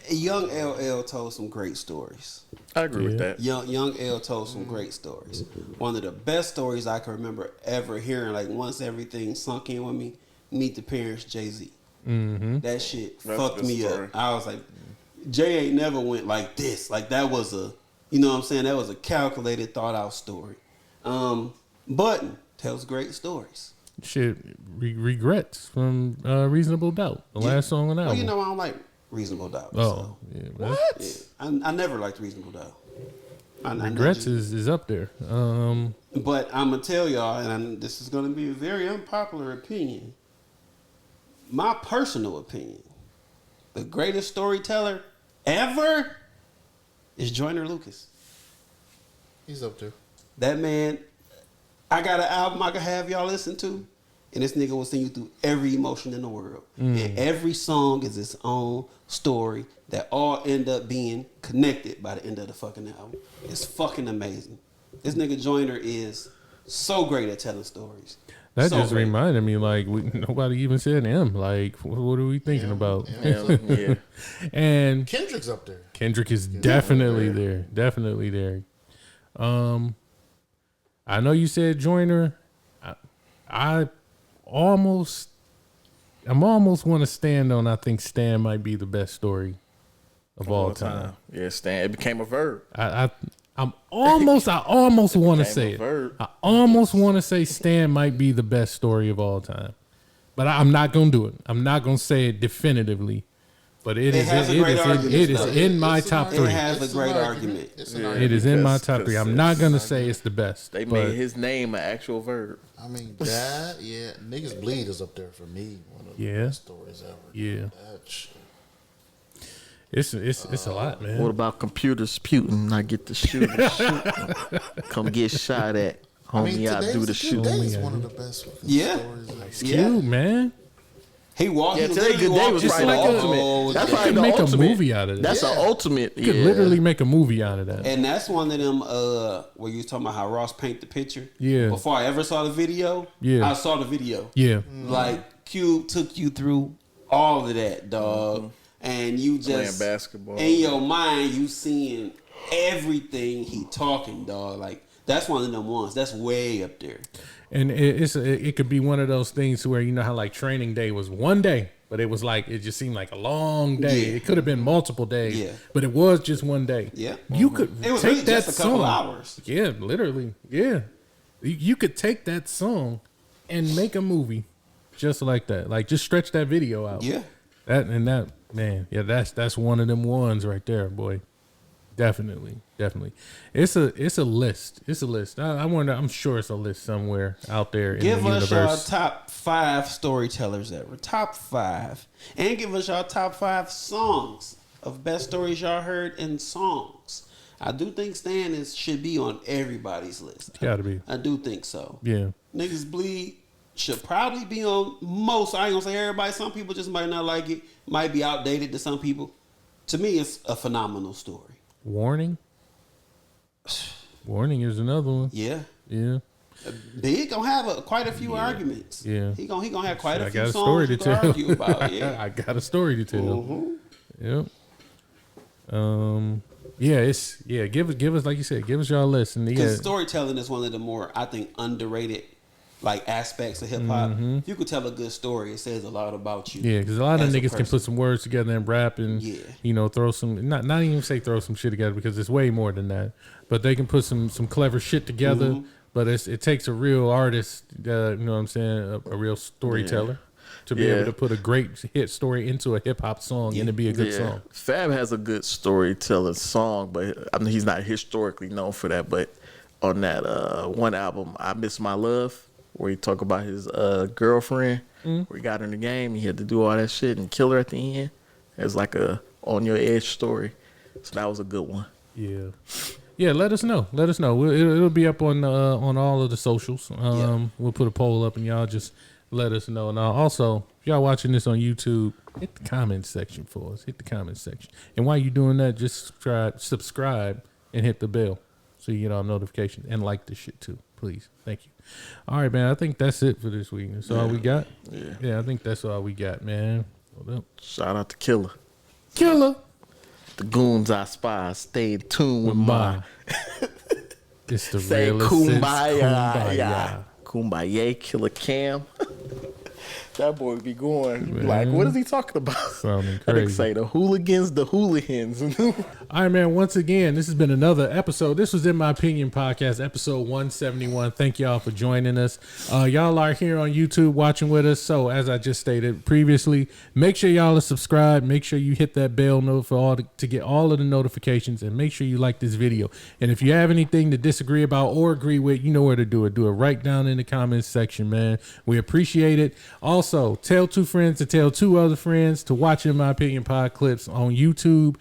Young LL told some great stories. I agree with that. Young L told some great stories. One of the best stories I can remember ever hearing, like once everything sunk in with me, Meet the Parents, Jay-Z. That shit fucked me up. I was like, Jay ain't never went like this. Like that was you know what I'm saying? That was a calculated, thought out story. Button tells great stories. Shit, regrets from Reasonable Doubt, the last song on that album. Well, you know I don't like Reasonable Doubt. Oh, so. yeah. What? Yeah. I never liked Reasonable Doubt. Regrets is up there. But I'm going to tell y'all, and this is going to be a very unpopular opinion. My personal opinion, the greatest storyteller ever is Joyner Lucas. He's up there. That man, I got an album I can have y'all listen to, and this nigga will sing you through every emotion in the world. And every song is its own story that all end up being connected by the end of the fucking album. It's fucking amazing. This nigga Joyner is so great at telling stories. That just reminded me, like, nobody even said M. Like, what are we thinking about? Yeah. And Kendrick's up there. Kendrick is definitely there. Definitely there. I know you said Joyner. I'm almost want to stand on. I think Stan might be the best story of all time. Yeah, Stan. It became a verb. I almost want to say it. I almost want to say Stan might be the best story of all time, but I'm not gonna do it. I'm not gonna say it definitively. But it is in my top 3. It has a great argument. It is in my top 3. I'm not gonna say it's the best. They made his name an actual verb. I mean, that, yeah. Niggas Bleed is up there for me. One of the best stories ever. Yeah. That shit. It's a lot, man. What about computers Putin? I get the shooter. Come get shot at. Homie, I do the shooting. Today's one of the best stories ever. It's cute, man. He walked. Yeah, Today Good Day was probably the ultimate. That's you probably could the make ultimate. a movie out of that. That's an ultimate. You could literally make a movie out of that. And that's one of them where you was talking about how Ross paint the picture. Yeah. Before I ever saw the video, I saw the video. Yeah. Like Cube took you through all of that, dog. And you just playing basketball. In your mind, you seeing everything he talking, dog. Like that's one of them ones. That's way up there. And it could be one of those things where you know how like Training Day was one day, but it was like it just seemed like a long day. Yeah. It could have been multiple days, Yeah. but it was just one day. Yeah. You could It was take really that just a couple song. hours. Yeah, literally. Yeah, you could take that song and make a movie just like that. Like just stretch that video out. Yeah. That man. Yeah, that's one of them ones right there, boy. Definitely. It's a list. It's a list. I wonder. I'm sure it's a list somewhere out there in Give the us universe. your top 5 storytellers ever. Top 5. And give us your top 5 songs of best stories y'all heard in songs. I do think Stan should be on everybody's list. Gotta be. I do think so. Yeah. Niggas Bleed should probably be on most. I ain't gonna say everybody. Some people just might not like it. Might be outdated to some people. To me, it's a phenomenal story. Warning is another one. Yeah. Yeah. Big gonna have quite a few arguments. Yeah. He gonna have quite a I few got a songs story to you can tell. argue about. Yeah. I got a story to tell. Mm-hmm. Yep. Give us like you said, give us y'all a list. And Because storytelling is one of the more, I think, underrated like aspects of hip hop. If you could tell a good story, it says a lot about you. Yeah, because a lot of as a niggas can person. put some words together and rap and throw some not even say throw some shit together because it's way more than that. But they can put some clever shit together. But it takes a real artist, you know what I'm saying, a real storyteller to be able to put a great hit story into a hip hop song and it be a good song. Fab has a good storytelling song, but I mean he's not historically known for that. But on that one album, I Miss My Love, where he talk about his girlfriend, where he got in the game, he had to do all that shit and kill her at the end. It was like a on your edge story. So that was a good one. Yeah. Yeah, let us know. It'll be up on all of the socials. We'll put a poll up and y'all just let us know. And also, if y'all watching this on YouTube, hit the comment section for us. Hit the comment section. And while you're doing that, just subscribe and hit the bell so you get all notifications and like this shit too. Please. Thank you. All right, man. I think that's it for this week. That's all we got. Yeah, I think that's all we got, man. Hold up. Shout out to Killer. The goons I spy, stay tuned with mine. It's the Say realest. kumbaya. Kumbaya, Killer Cam. That boy be going like, what is he talking about? Sounding I think crazy. say the hooligans. All right, man. Once again, this has been another episode. This was In My Opinion Podcast, episode 171. Thank y'all for joining us. Y'all are here on YouTube watching with us. So as I just stated previously, make sure y'all are subscribed. Make sure you hit that bell note for to get all of the notifications, and make sure you like this video. And if you have anything to disagree about or agree with, you know where to do it. Do it right down in the comments section, man. We appreciate it. Also, tell 2 friends to tell 2 other friends to watch In My Opinion Podclips on YouTube.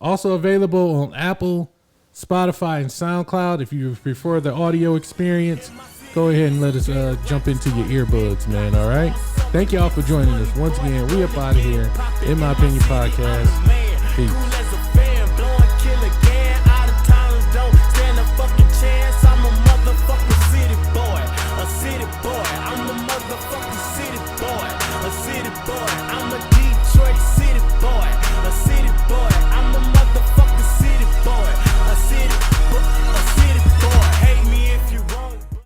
Also available on Apple, Spotify, and SoundCloud. If you prefer the audio experience, go ahead and let us jump into your earbuds, man. All right. Thank y'all for joining us. Once again, we up out of here. In My Opinion Podcast. Peace.